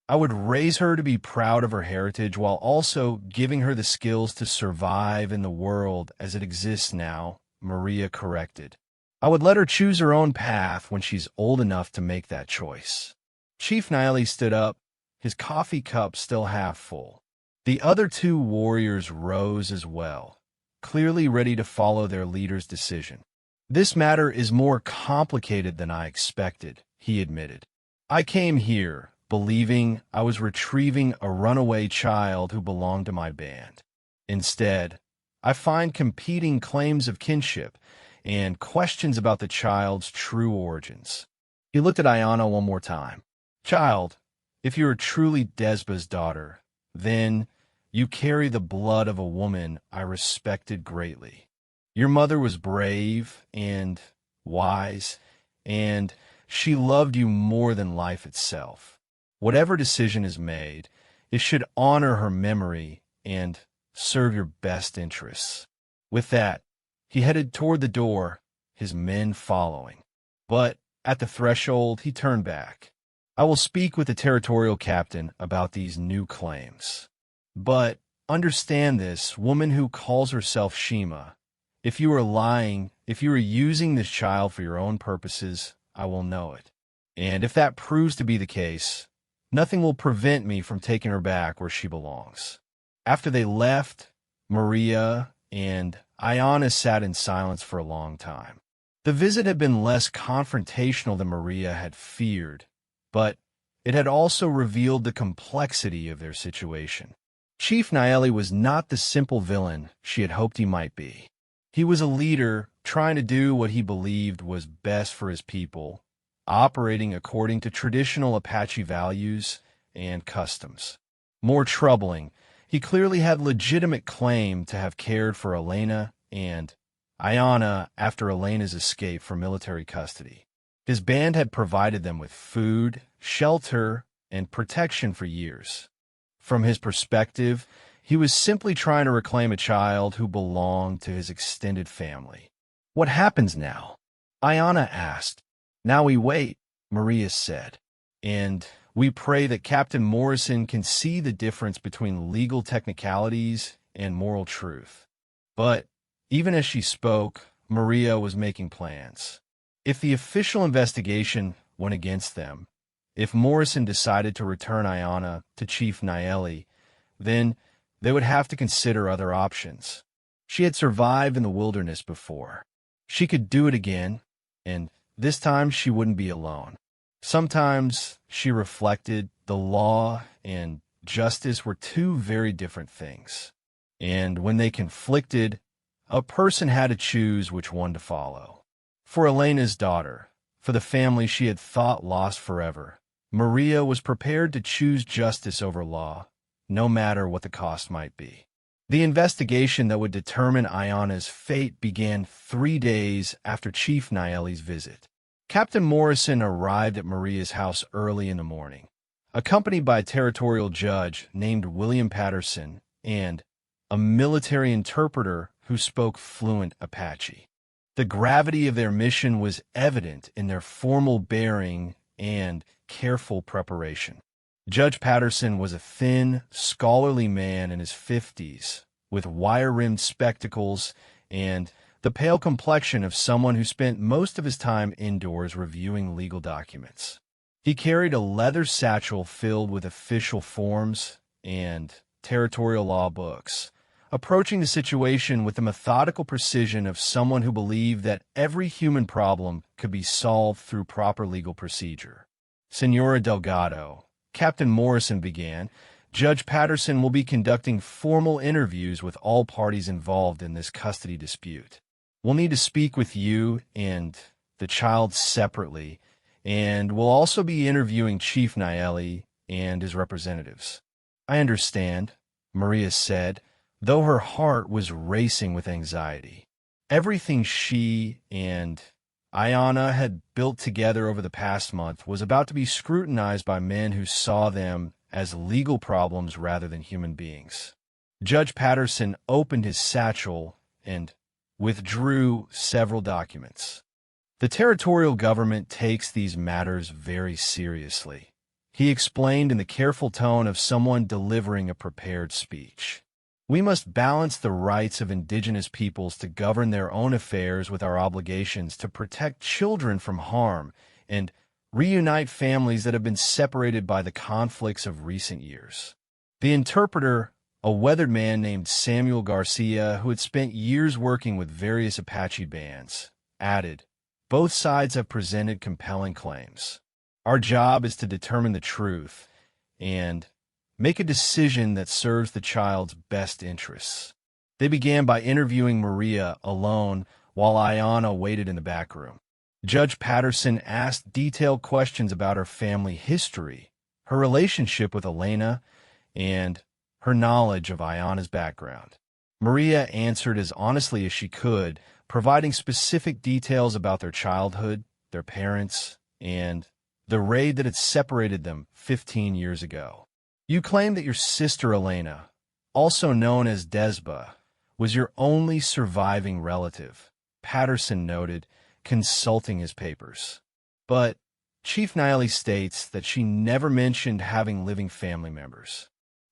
I would raise her to be proud of her heritage while also giving her the skills to survive in the world as it exists now, Maria corrected. I would let her choose her own path when she's old enough to make that choice. Chief Niley stood up, his coffee cup still half full. The other 2 warriors rose as well, clearly ready to follow their leader's decision. This matter is more complicated than I expected, he admitted. I came here believing I was retrieving a runaway child who belonged to my band. Instead, I find competing claims of kinship and questions about the child's true origins. He looked at Ayana one more time. Child, if you are truly Desba's daughter, then you carry the blood of a woman I respected greatly. Your mother was brave and wise, and she loved you more than life itself. Whatever decision is made, it should honor her memory and serve your best interests. With that, he headed toward the door, his men following. But at the threshold, he turned back. I will speak with the territorial captain about these new claims. But understand this, woman who calls herself Shima. If you are lying, if you are using this child for your own purposes, I will know it. And if that proves to be the case, nothing will prevent me from taking her back where she belongs. After they left, Maria and Ayana sat in silence for a long time. The visit had been less confrontational than Maria had feared, but it had also revealed the complexity of their situation. Chief Nayeli was not the simple villain she had hoped he might be. He was a leader trying to do what he believed was best for his people, operating according to traditional Apache values and customs. More troubling, he clearly had legitimate claim to have cared for Elena and Ayana after Elena's escape from military custody. His band had provided them with food, shelter, and protection for years. From his perspective, he was simply trying to reclaim a child who belonged to his extended family. What happens now? Ayana asked. Now we wait, Maria said, and we pray that Captain Morrison can see the difference between legal technicalities and moral truth. But even as she spoke, Maria was making plans. If the official investigation went against them, if Morrison decided to return Ayana to Chief Nayeli, then they would have to consider other options. She had survived in the wilderness before. She could do it again, and this time she wouldn't be alone. Sometimes, she reflected, the law and justice were 2 very different things. And when they conflicted, a person had to choose which one to follow. For Elena's daughter, for the family she had thought lost forever, Maria was prepared to choose justice over law, no matter what the cost might be. The investigation that would determine Ayana's fate began 3 days after Chief Nayeli's visit. Captain Morrison arrived at Maria's house early in the morning, accompanied by a territorial judge named William Patterson and a military interpreter who spoke fluent Apache. The gravity of their mission was evident in their formal bearing and careful preparation. Judge Patterson was a thin, scholarly man in his 50s, with wire-rimmed spectacles and the pale complexion of someone who spent most of his time indoors reviewing legal documents. He carried a leather satchel filled with official forms and territorial law books, approaching the situation with the methodical precision of someone who believed that every human problem could be solved through proper legal procedure. Senora Delgado, Captain Morrison began, Judge Patterson will be conducting formal interviews with all parties involved in this custody dispute. We'll need to speak with you and the child separately, and we'll also be interviewing Chief Naeli and his representatives. I understand, Maria said, though her heart was racing with anxiety. Everything she and Ayanna had built together over the past month was about to be scrutinized by men who saw them as legal problems rather than human beings. Judge Patterson opened his satchel and withdrew several documents. The territorial government takes these matters very seriously, he explained in the careful tone of someone delivering a prepared speech. We must balance the rights of indigenous peoples to govern their own affairs with our obligations to protect children from harm and reunite families that have been separated by the conflicts of recent years. The interpreter, a weathered man named Samuel Garcia, who had spent years working with various Apache bands, added, "Both sides have presented compelling claims. Our job is to determine the truth and make a decision that serves the child's best interests." They began by interviewing Maria alone while Ayanna waited in the back room. Judge Patterson asked detailed questions about her family history, her relationship with Elena, and her knowledge of Ayanna's background. Maria answered as honestly as she could, providing specific details about their childhood, their parents, and the raid that had separated them 15 years ago. You claim that your sister Elena, also known as Desba, was your only surviving relative, Patterson noted, consulting his papers. But Chief Naeli states that she never mentioned having living family members.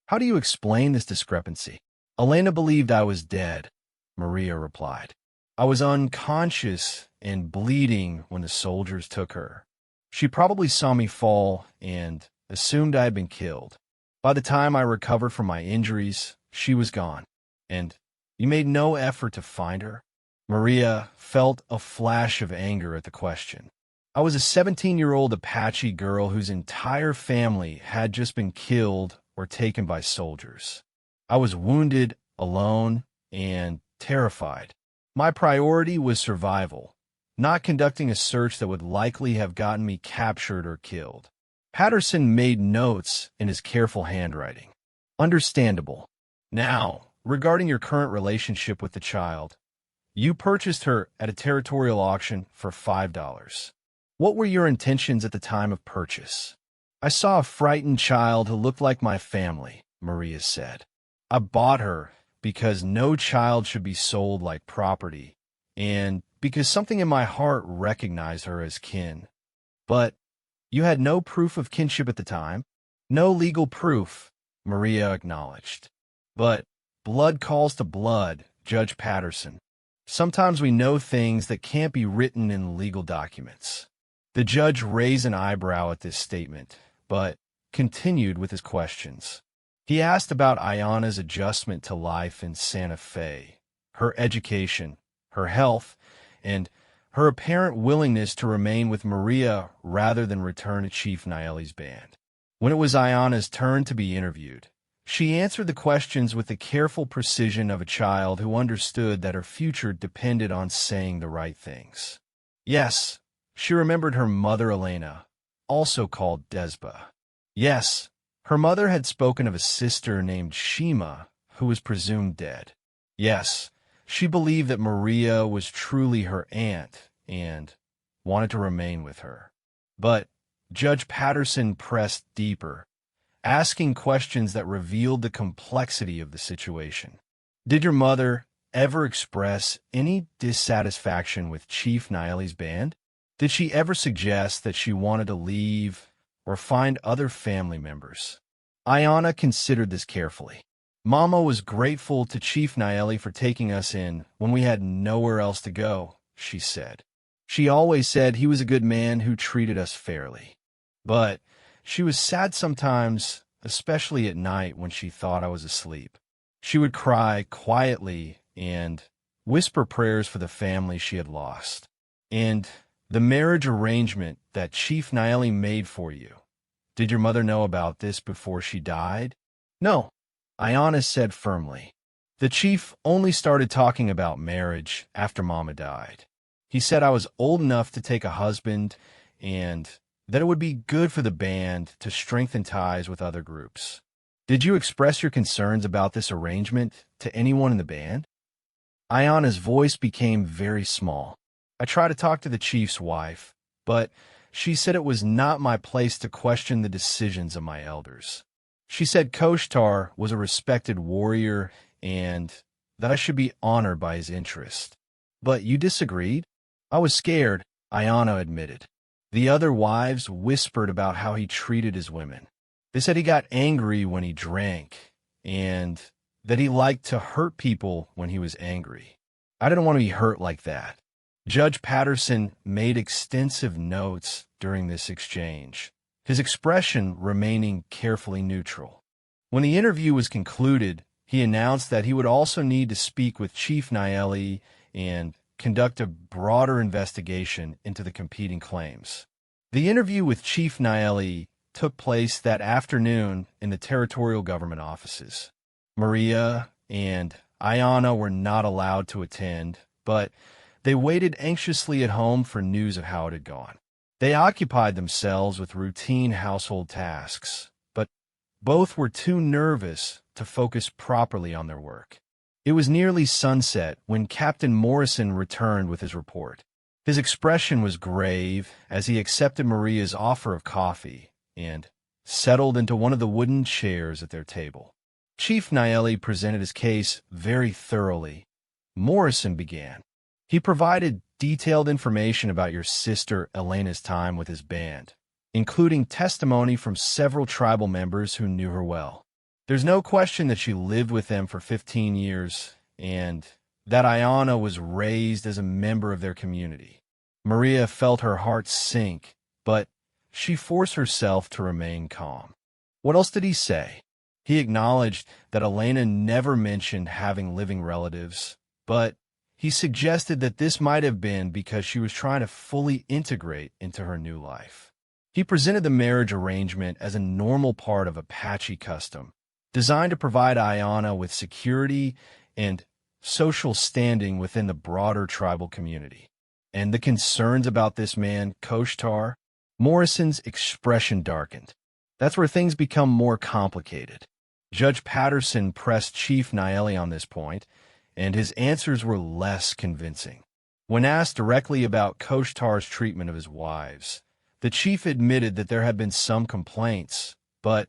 How do you explain this discrepancy? Elena believed I was dead, Maria replied. I was unconscious and bleeding when the soldiers took her. She probably saw me fall and assumed I had been killed. By the time I recovered from my injuries, she was gone. And you made no effort to find her? Maria felt a flash of anger at the question. I was a 17-year-old Apache girl whose entire family had just been killed or taken by soldiers. I was wounded, alone, and terrified. My priority was survival, not conducting a search that would likely have gotten me captured or killed. Patterson made notes in his careful handwriting. Understandable. Now, regarding your current relationship with the child, you purchased her at a territorial auction for $5. What were your intentions at the time of purchase? I saw a frightened child who looked like my family, Maria said. I bought her because no child should be sold like property, and because something in my heart recognized her as kin. But you had no proof of kinship at the time? No legal proof, Maria acknowledged. But blood calls to blood, Judge Patterson. Sometimes we know things that can't be written in legal documents. The judge raised an eyebrow at this statement, but continued with his questions. He asked about Ayanna's adjustment to life in Santa Fe, her education, her health, and her apparent willingness to remain with Maria rather than return to Chief Naeli's band. When it was Ayanna's turn to be interviewed, she answered the questions with the careful precision of a child who understood that her future depended on saying the right things. Yes, she remembered her mother Elena, also called Desba. Yes, her mother had spoken of a sister named Shima, who was presumed dead. Yes, she believed that Maria was truly her aunt and wanted to remain with her. But Judge Patterson pressed deeper, asking questions that revealed the complexity of the situation. Did your mother ever express any dissatisfaction with Chief Naeli's band? Did she ever suggest that she wanted to leave or find other family members? Ayanna considered this carefully. Mama was grateful to Chief Naeli for taking us in when we had nowhere else to go, she said. She always said he was a good man who treated us fairly. But she was sad sometimes, especially at night when she thought I was asleep. She would cry quietly and whisper prayers for the family she had lost. And the marriage arrangement that Chief Naeli made for you, did your mother know about this before she died? No, Ayana said firmly. The chief only started talking about marriage after Mama died. He said I was old enough to take a husband and that it would be good for the band to strengthen ties with other groups. Did you express your concerns about this arrangement to anyone in the band? Ayana's voice became very small. I tried to talk to the chief's wife, but she said it was not my place to question the decisions of my elders. She said Koshtar was a respected warrior and that I should be honored by his interest. But you disagreed? I was scared, Ayana admitted. The other wives whispered about how he treated his women. They said he got angry when he drank, and that he liked to hurt people when he was angry. I didn't want to be hurt like that. Judge Patterson made extensive notes during this exchange, his expression remaining carefully neutral. When the interview was concluded, he announced that he would also need to speak with Chief Naeli and conduct a broader investigation into the competing claims. The interview with Chief Naeli took place that afternoon in the territorial government offices. Maria and Ayana were not allowed to attend, but they waited anxiously at home for news of how it had gone. They occupied themselves with routine household tasks, but both were too nervous to focus properly on their work. It was nearly sunset when Captain Morrison returned with his report. His expression was grave as he accepted Maria's offer of coffee and settled into one of the wooden chairs at their table. Chief Naeli presented his case very thoroughly. Morrison began. He provided detailed information about your sister Elena's time with his band, including testimony from several tribal members who knew her well. There's no question that she lived with them for 15 years and that Ayana was raised as a member of their community. Maria felt her heart sink, but she forced herself to remain calm. What else did he say? He acknowledged that Elena never mentioned having living relatives, but he suggested that this might have been because she was trying to fully integrate into her new life. He presented the marriage arrangement as a normal part of Apache custom, designed to provide Ayana with security and social standing within the broader tribal community. And the concerns about this man, Koshtar, Morrison's expression darkened. That's where things become more complicated. Judge Patterson pressed Chief Naeli on this point, and his answers were less convincing. When asked directly about Koshtar's treatment of his wives, the chief admitted that there had been some complaints, but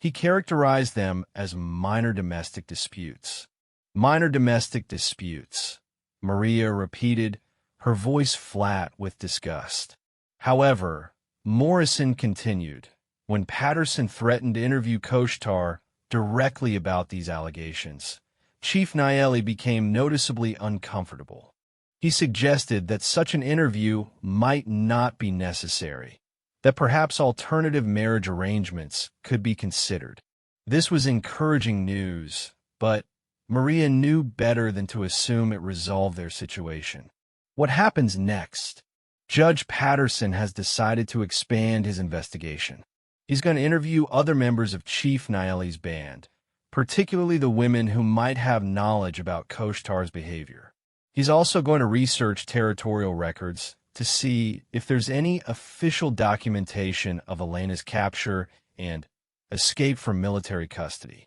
he characterized them as minor domestic disputes. Minor domestic disputes, Maria repeated, her voice flat with disgust. However, Morrison continued. When Patterson threatened to interview Koshtar directly about these allegations, Chief Naeli became noticeably uncomfortable. He suggested that such an interview might not be necessary, that perhaps alternative marriage arrangements could be considered. This was encouraging news, but Maria knew better than to assume it resolved their situation. What happens next? Judge Patterson has decided to expand his investigation. He's going to interview other members of Chief Naeli's band, particularly the women who might have knowledge about Koshtar's behavior. He's also going to research territorial records to see if there's any official documentation of Elena's capture and escape from military custody.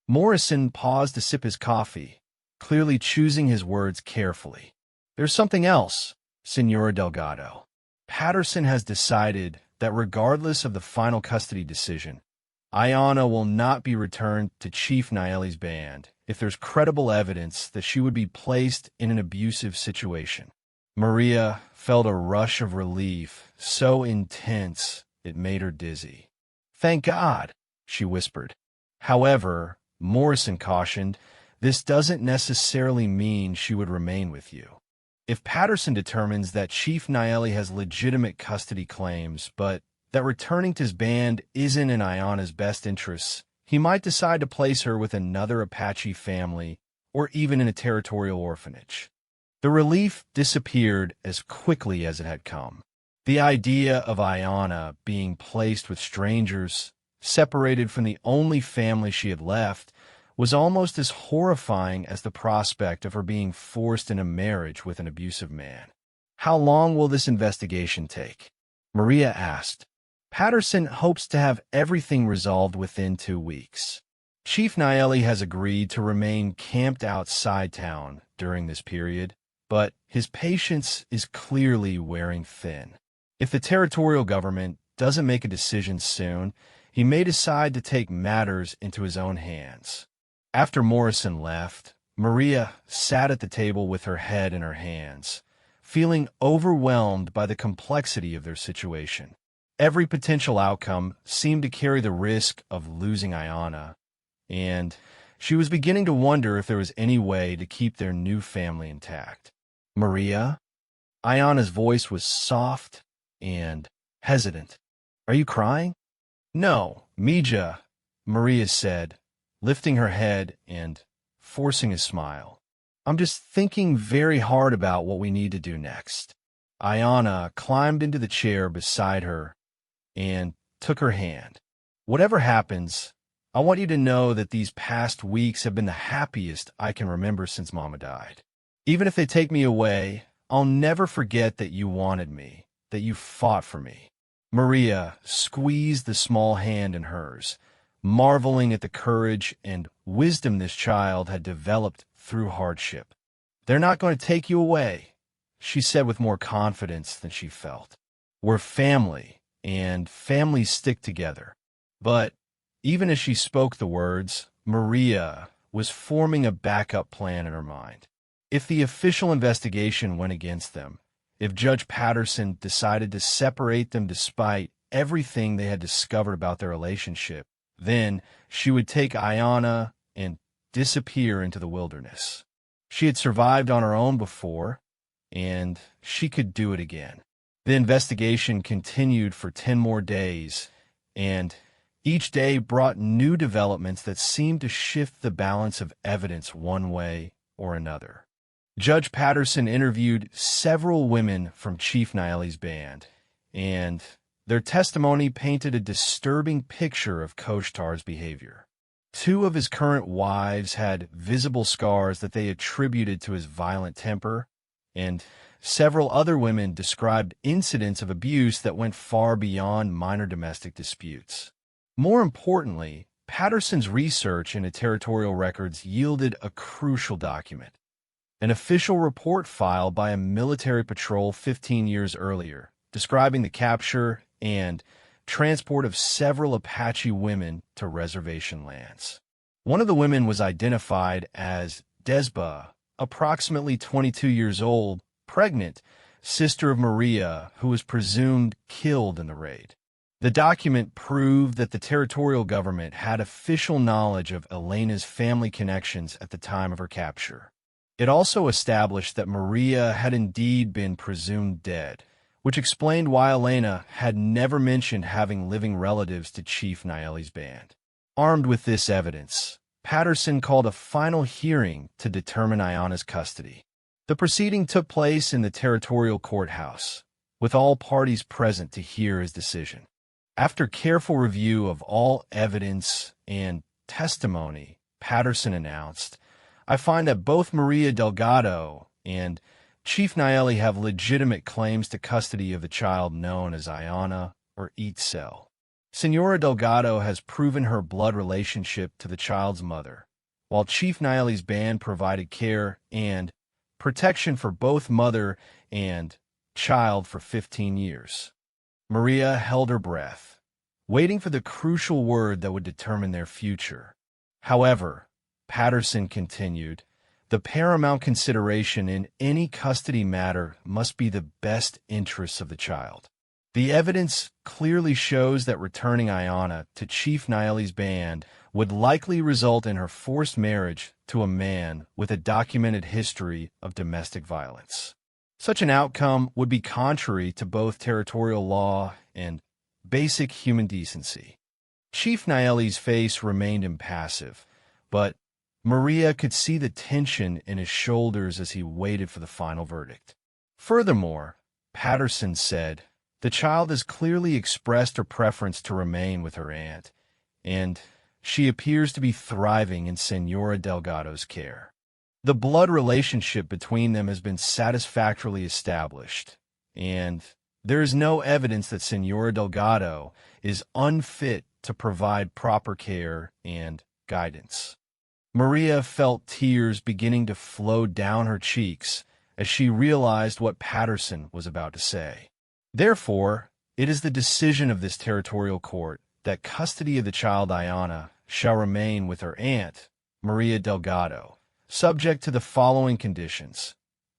Morrison paused to sip his coffee, clearly choosing his words carefully. There's something else, Senora Delgado. Patterson has decided that regardless of the final custody decision, Ayana will not be returned to Chief Naeli's band if there's credible evidence that she would be placed in an abusive situation. Maria felt a rush of relief, so intense it made her dizzy. Thank God, she whispered. However, Morrison cautioned, this doesn't necessarily mean she would remain with you. If Patterson determines that Chief Naeli has legitimate custody claims, but that returning to his band isn't in Ayana's best interests, he might decide to place her with another Apache family or even in a territorial orphanage. The relief disappeared as quickly as it had come. The idea of Ayanna being placed with strangers, separated from the only family she had left, was almost as horrifying as the prospect of her being forced into marriage with an abusive man. "How long will this investigation take?" Maria asked. "Patterson hopes to have everything resolved within 2 weeks. Chief Naeli has agreed to remain camped outside town during this period, but his patience is clearly wearing thin. If the territorial government doesn't make a decision soon, he may decide to take matters into his own hands." After Morrison left, Maria sat at the table with her head in her hands, feeling overwhelmed by the complexity of their situation. Every potential outcome seemed to carry the risk of losing Ayanna, and she was beginning to wonder if there was any way to keep their new family intact. "Maria?" Ayanna's voice was soft and hesitant. "Are you crying?" "No, Mija," Maria said, lifting her head and forcing a smile. "I'm just thinking very hard about what we need to do next." Ayanna climbed into the chair beside her and took her hand. "Whatever happens, I want you to know that these past weeks have been the happiest I can remember since Mama died. Even if they take me away, I'll never forget that you wanted me, that you fought for me." Maria squeezed the small hand in hers, marveling at the courage and wisdom this child had developed through hardship. "They're not going to take you away," she said with more confidence than she felt. "We're family, and families stick together." But even as she spoke the words, Maria was forming a backup plan in her mind. If the official investigation went against them, if Judge Patterson decided to separate them despite everything they had discovered about their relationship, then she would take Ayanna and disappear into the wilderness. She had survived on her own before, and she could do it again. The investigation continued for 10 more days, and each day brought new developments that seemed to shift the balance of evidence one way or another. Judge Patterson interviewed several women from Chief Naeli's band, and their testimony painted a disturbing picture of Koshtar's behavior. 2 of his current wives had visible scars that they attributed to his violent temper, and several other women described incidents of abuse that went far beyond minor domestic disputes. More importantly, Patterson's research into territorial records yielded a crucial document: an official report filed by a military patrol 15 years earlier, describing the capture and transport of several Apache women to reservation lands. One of the women was identified as Desba, approximately 22 years old, pregnant, sister of Maria, who was presumed killed in the raid. The document proved that the territorial government had official knowledge of Elena's family connections at the time of her capture. It also established that Maria had indeed been presumed dead, which explained why Elena had never mentioned having living relatives to Chief Naeli's band. Armed with this evidence, Patterson called a final hearing to determine Ayanna's custody. The proceeding took place in the territorial courthouse, with all parties present to hear his decision. After careful review of all evidence and testimony, Patterson announced, "I find that both Maria Delgado and Chief Naeli have legitimate claims to custody of the child known as Ayanna or Itzel. Senora Delgado has proven her blood relationship to the child's mother, while Chief Naeli's band provided care and protection for both mother and child for 15 years. Maria held her breath, waiting for the crucial word that would determine their future. However, Patterson continued, the paramount consideration in any custody matter must be the best interests of the child. The evidence clearly shows that returning Ayanna to Chief Naeli's band would likely result in her forced marriage to a man with a documented history of domestic violence. Such an outcome would be contrary to both territorial law and basic human decency. Chief Naeli's face remained impassive, but Maria could see the tension in his shoulders as he waited for the final verdict. Furthermore, Patterson said, the child has clearly expressed her preference to remain with her aunt, and she appears to be thriving in Senora Delgado's care. The blood relationship between them has been satisfactorily established, and there is no evidence that Senora Delgado is unfit to provide proper care and guidance. Maria felt tears beginning to flow down her cheeks as she realized what Patterson was about to say. Therefore, it is the decision of this territorial court that custody of the child Ayana shall remain with her aunt, Maria Delgado, subject to the following conditions.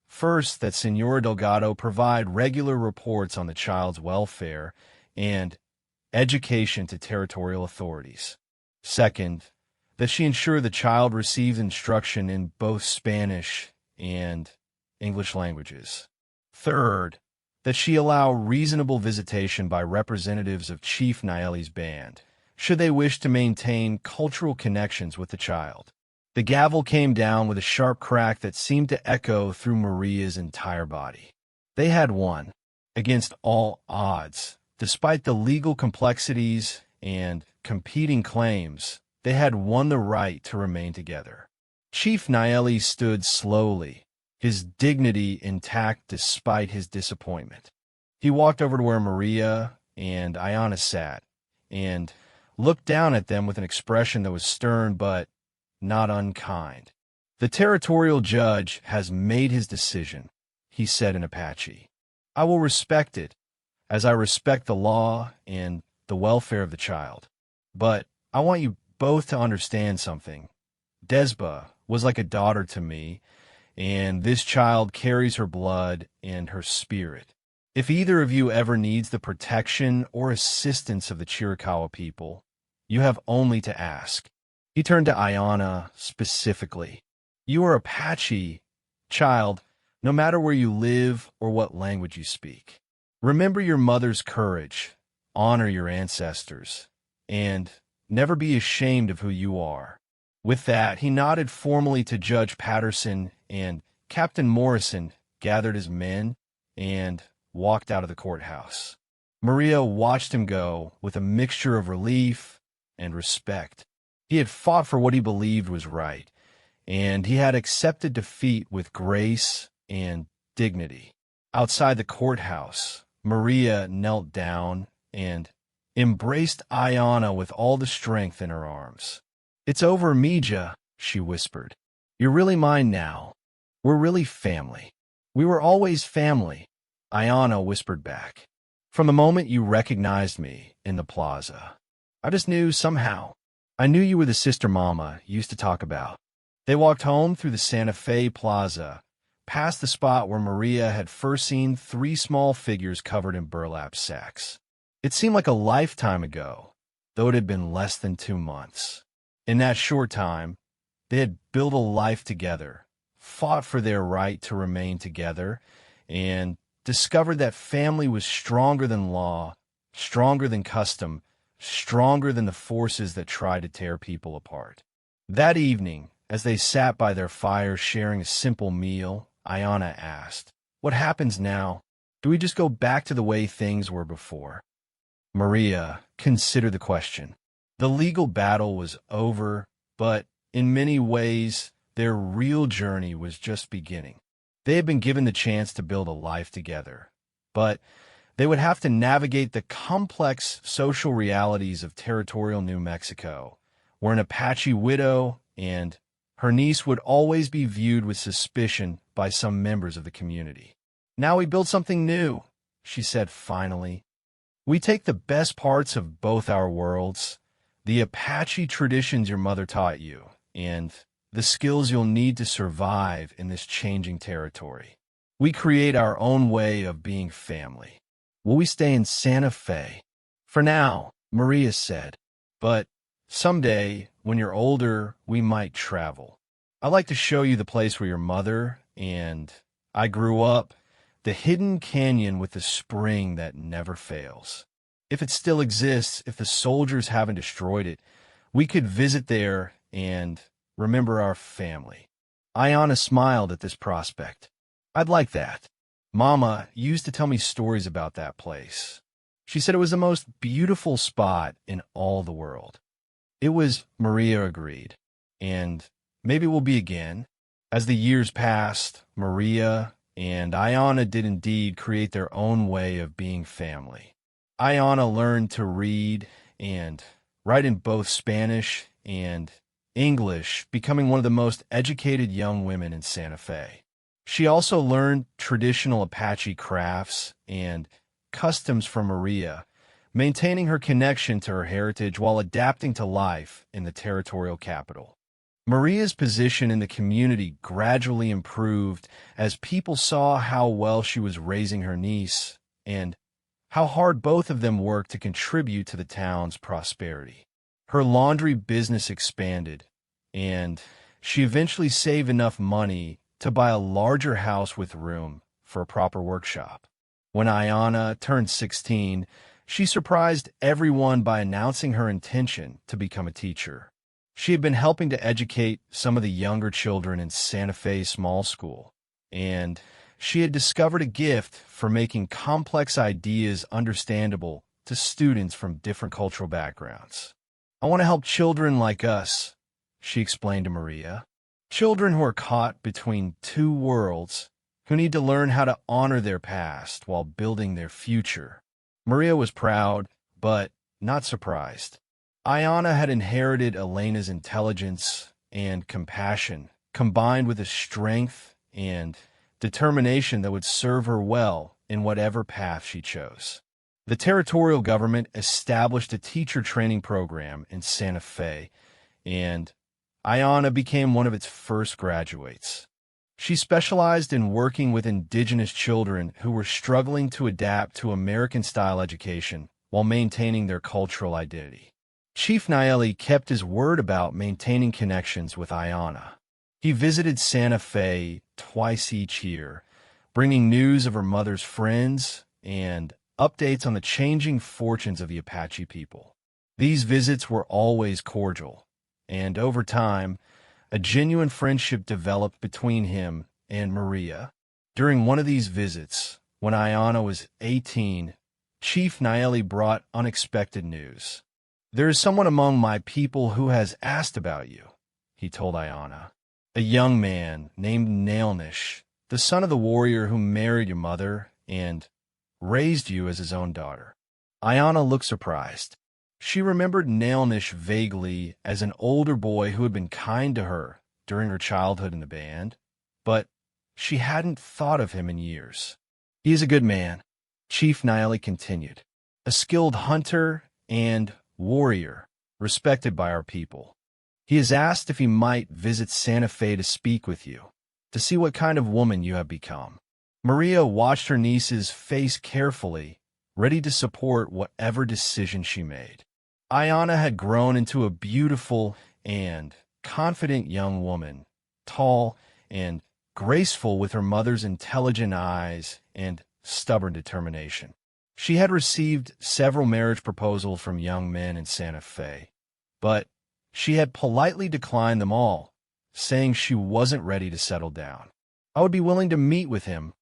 First, that Senora Delgado provide regular reports on the child's welfare and education to territorial authorities. Second, that she ensure the child receives instruction in both Spanish and English languages. Third, that she allow reasonable visitation by representatives of Chief Naeli's band, should they wish to maintain cultural connections with the child. The gavel came down with a sharp crack that seemed to echo through Maria's entire body. They had won, against all odds. Despite the legal complexities and competing claims, they had won the right to remain together. Chief Naeli stood slowly, his dignity intact despite his disappointment. He walked over to where Maria and Ayana sat, and looked down at them with an expression that was stern but not unkind. The territorial judge has made his decision, he said in Apache. I will respect it, as I respect the law and the welfare of the child. But I want you both to understand something. Desba was like a daughter to me, and this child carries her blood and her spirit. If either of you ever needs the protection or assistance of the Chiricahua people, you have only to ask. He turned to Ayana specifically. You are Apache, child, no matter where you live or what language you speak. Remember your mother's courage, honor your ancestors, and never be ashamed of who you are. With that, he nodded formally to Judge Patterson, and Captain Morrison gathered his men and walked out of the courthouse. Maria watched him go with a mixture of relief and respect. He had fought for what he believed was right, and he had accepted defeat with grace and dignity. Outside the courthouse, Maria knelt down and embraced Ayana with all the strength in her arms. It's over, Mija, she whispered. You're really mine now. We're really family. We were always family, Ayana whispered back. From the moment you recognized me in the plaza, I just knew somehow. I knew you were the sister Mama used to talk about. They walked home through the Santa Fe Plaza, past the spot where Maria had first seen 3 small figures covered in burlap sacks. It seemed like a lifetime ago, though it had been less than 2 months. In that short time, they had built a life together, fought for their right to remain together, and discovered that family was stronger than law, stronger than custom, stronger than the forces that try to tear people apart. That evening, as they sat by their fire sharing a simple meal, Ayana asked, "What happens now? Do we just go back to the way things were before?" Maria considered the question. The legal battle was over, but in many ways, their real journey was just beginning. They had been given the chance to build a life together, but they would have to navigate the complex social realities of territorial New Mexico, where an Apache widow and her niece would always be viewed with suspicion by some members of the community. Now we build something new, she said finally. We take the best parts of both our worlds, the Apache traditions your mother taught you, and the skills you'll need to survive in this changing territory. We create our own way of being family. Will we stay in Santa Fe? For now, Maria said, but someday, when you're older, we might travel. I'd like to show you the place where your mother and I grew up, the hidden canyon with the spring that never fails. If it still exists, if the soldiers haven't destroyed it, we could visit there and remember our family. Ayana smiled at this prospect. I'd like that. Mama used to tell me stories about that place. She said it was the most beautiful spot in all the world. It was, Maria agreed. And maybe we'll be again. As the years passed, Maria and Ayana did indeed create their own way of being family. Ayana learned to read and write in both Spanish and English, becoming one of the most educated young women in Santa Fe. She also learned traditional Apache crafts and customs from Maria, maintaining her connection to her heritage while adapting to life in the territorial capital. Maria's position in the community gradually improved as people saw how well she was raising her niece and how hard both of them worked to contribute to the town's prosperity. Her laundry business expanded, and she eventually saved enough money to buy a larger house with room for a proper workshop. When Ayana turned 16, she surprised everyone by announcing her intention to become a teacher. She had been helping to educate some of the younger children in Santa Fe Small School, and she had discovered a gift for making complex ideas understandable to students from different cultural backgrounds. I want to help children like us, she explained to Maria. Children who are caught between two worlds, who need to learn how to honor their past while building their future. Maria was proud, but not surprised. Ayana had inherited Elena's intelligence and compassion, combined with a strength and determination that would serve her well in whatever path she chose. The territorial government established a teacher training program in Santa Fe, and Ayana became one of its first graduates. She specialized in working with indigenous children who were struggling to adapt to American-style education while maintaining their cultural identity. Chief Naeli kept his word about maintaining connections with Ayana. He visited Santa Fe twice each year, bringing news of her mother's friends and updates on the changing fortunes of the Apache people. These visits were always cordial, and over time, a genuine friendship developed between him and Maria. During one of these visits, when Ayana was 18, Chief Naeli brought unexpected news. "There is someone among my people who has asked about you," he told Ayana. "A young man named Nailnish, the son of the warrior who married your mother and raised you as his own daughter." Ayana looked surprised. She remembered Nailnish vaguely as an older boy who had been kind to her during her childhood in the band, but she hadn't thought of him in years. "He is a good man," Chief Naeli continued, "a skilled hunter and warrior, respected by our people. He has asked if he might visit Santa Fe to speak with you, to see what kind of woman you have become." Maria watched her niece's face carefully, ready to support whatever decision she made. Ayana had grown into a beautiful and confident young woman, tall and graceful with her mother's intelligent eyes and stubborn determination. She had received several marriage proposals from young men in Santa Fe, but she had politely declined them all, saying she wasn't ready to settle down. "I would be willing to meet with him,"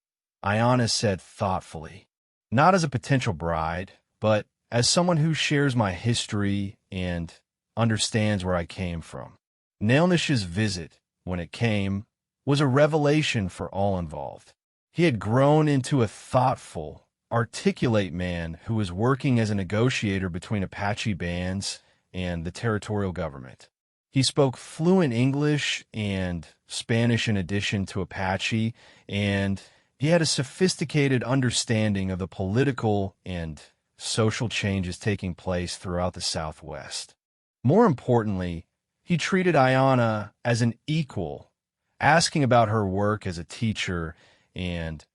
Ayana said thoughtfully, "not as a potential bride, but as someone who shares my history and understands where I came from." Nailnish's visit, when it came, was a revelation for all involved. He had grown into a thoughtful, articulate man who was working as a negotiator between Apache bands and the territorial government. He spoke fluent English and Spanish in addition to Apache, and he had a sophisticated understanding of the political and social changes taking place throughout the Southwest. More importantly, he treated Ayana as an equal, asking about her work as a teacher and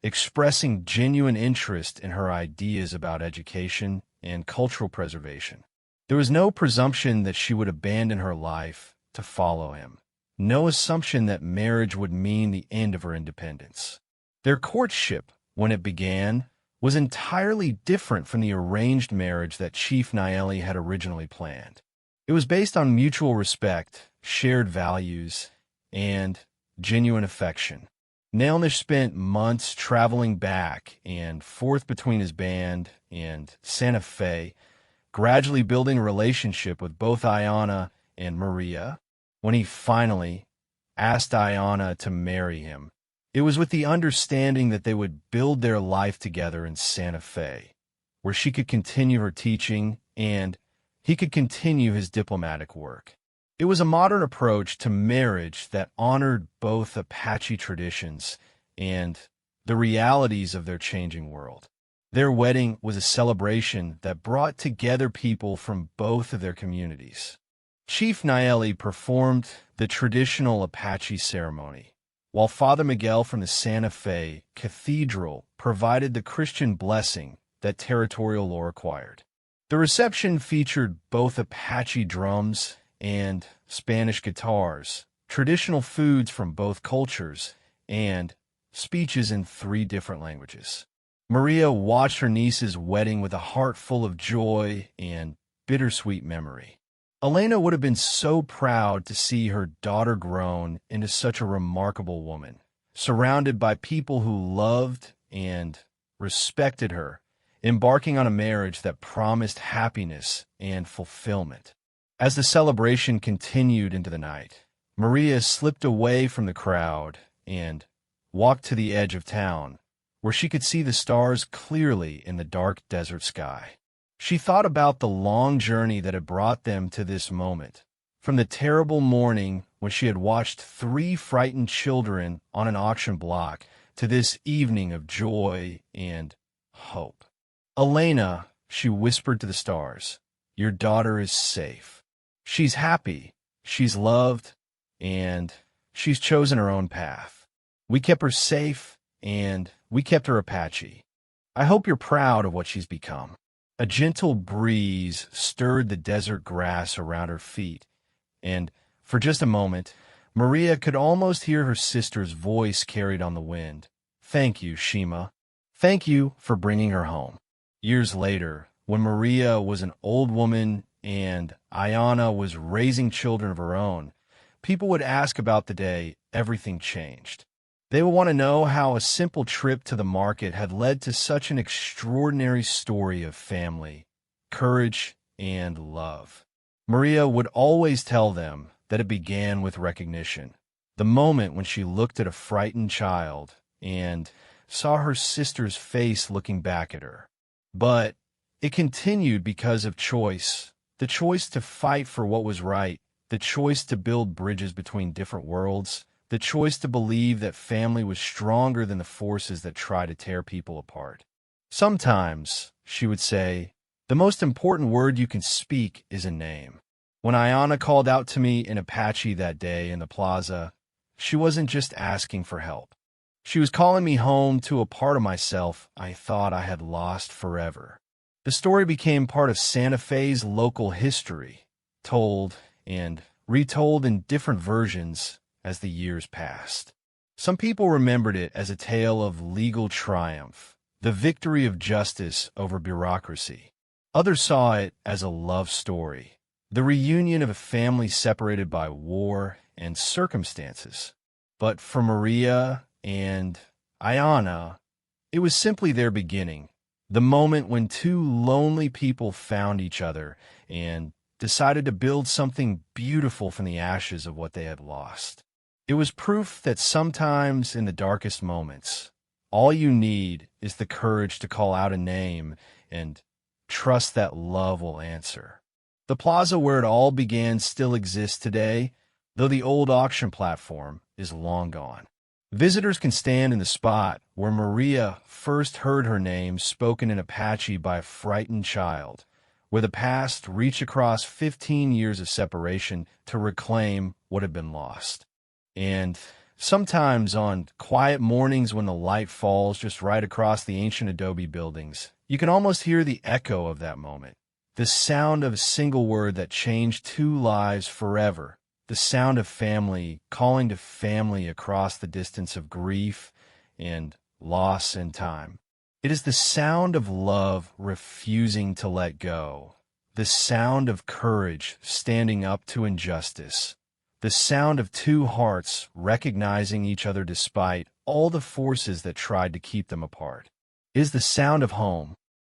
expressing genuine interest in her ideas about education and cultural preservation. There was no presumption that she would abandon her life to follow him, no assumption that marriage would mean the end of her independence. Their courtship, when it began, was entirely different from the arranged marriage that Chief Naeli had originally planned. It was based on mutual respect, shared values, and genuine affection. Naelnish spent months traveling back and forth between his band and Santa Fe, gradually building a relationship with both Ayana and Maria. When he finally asked Ayana to marry him, it was with the understanding that they would build their life together in Santa Fe, where she could continue her teaching and he could continue his diplomatic work. It was a modern approach to marriage that honored both Apache traditions and the realities of their changing world. Their wedding was a celebration that brought together people from both of their communities. Chief Naeli performed the traditional Apache ceremony, while Father Miguel from the Santa Fe Cathedral provided the Christian blessing that territorial law required. The reception featured both Apache drums and Spanish guitars, traditional foods from both cultures, and speeches in 3 different languages. Maria watched her niece's wedding with a heart full of joy and bittersweet memory. Elena would have been so proud to see her daughter grown into such a remarkable woman, surrounded by people who loved and respected her, embarking on a marriage that promised happiness and fulfillment. As the celebration continued into the night, Maria slipped away from the crowd and walked to the edge of town, where she could see the stars clearly in the dark desert sky. She thought about the long journey that had brought them to this moment, from the terrible morning when she had watched 3 frightened children on an auction block to this evening of joy and hope. "Elena," she whispered to the stars, "your daughter is safe. She's happy, she's loved, and she's chosen her own path. We kept her safe, and we kept her Apache. I hope you're proud of what she's become." A gentle breeze stirred the desert grass around her feet, and for just a moment, Maria could almost hear her sister's voice carried on the wind. "Thank you, Shima. Thank you for bringing her home." Years later, when Maria was an old woman and Ayana was raising children of her own, people would ask about the day everything changed. They would want to know how a simple trip to the market had led to such an extraordinary story of family, courage, and love. Maria would always tell them that it began with recognition, the moment when she looked at a frightened child and saw her sister's face looking back at her. But it continued because of choice, the choice to fight for what was right, the choice to build bridges between different worlds, the choice to believe that family was stronger than the forces that try to tear people apart. Sometimes, she would say, the most important word you can speak is a name. When Ayana called out to me in Apache that day in the plaza, she wasn't just asking for help. She was calling me home to a part of myself I thought I had lost forever. The story became part of Santa Fe's local history, told and retold in different versions as the years passed. Some people remembered it as a tale of legal triumph, the victory of justice over bureaucracy. Others saw it as a love story, the reunion of a family separated by war and circumstances. But for Maria and Ayana, it was simply their beginning, the moment when 2 lonely people found each other and decided to build something beautiful from the ashes of what they had lost. It was proof that sometimes in the darkest moments, all you need is the courage to call out a name and trust that love will answer. The plaza where it all began still exists today, though the old auction platform is long gone. Visitors can stand in the spot where Maria first heard her name spoken in Apache by a frightened child, where the past reached across 15 years of separation to reclaim what had been lost. And sometimes on quiet mornings when the light falls just right across the ancient adobe buildings, you can almost hear the echo of that moment. The sound of a single word that changed 2 lives forever. The sound of family calling to family across the distance of grief and loss and time. It is the sound of love refusing to let go, the sound of courage standing up to injustice, the sound of two hearts recognizing each other despite all the forces that tried to keep them apart. It is the sound of home,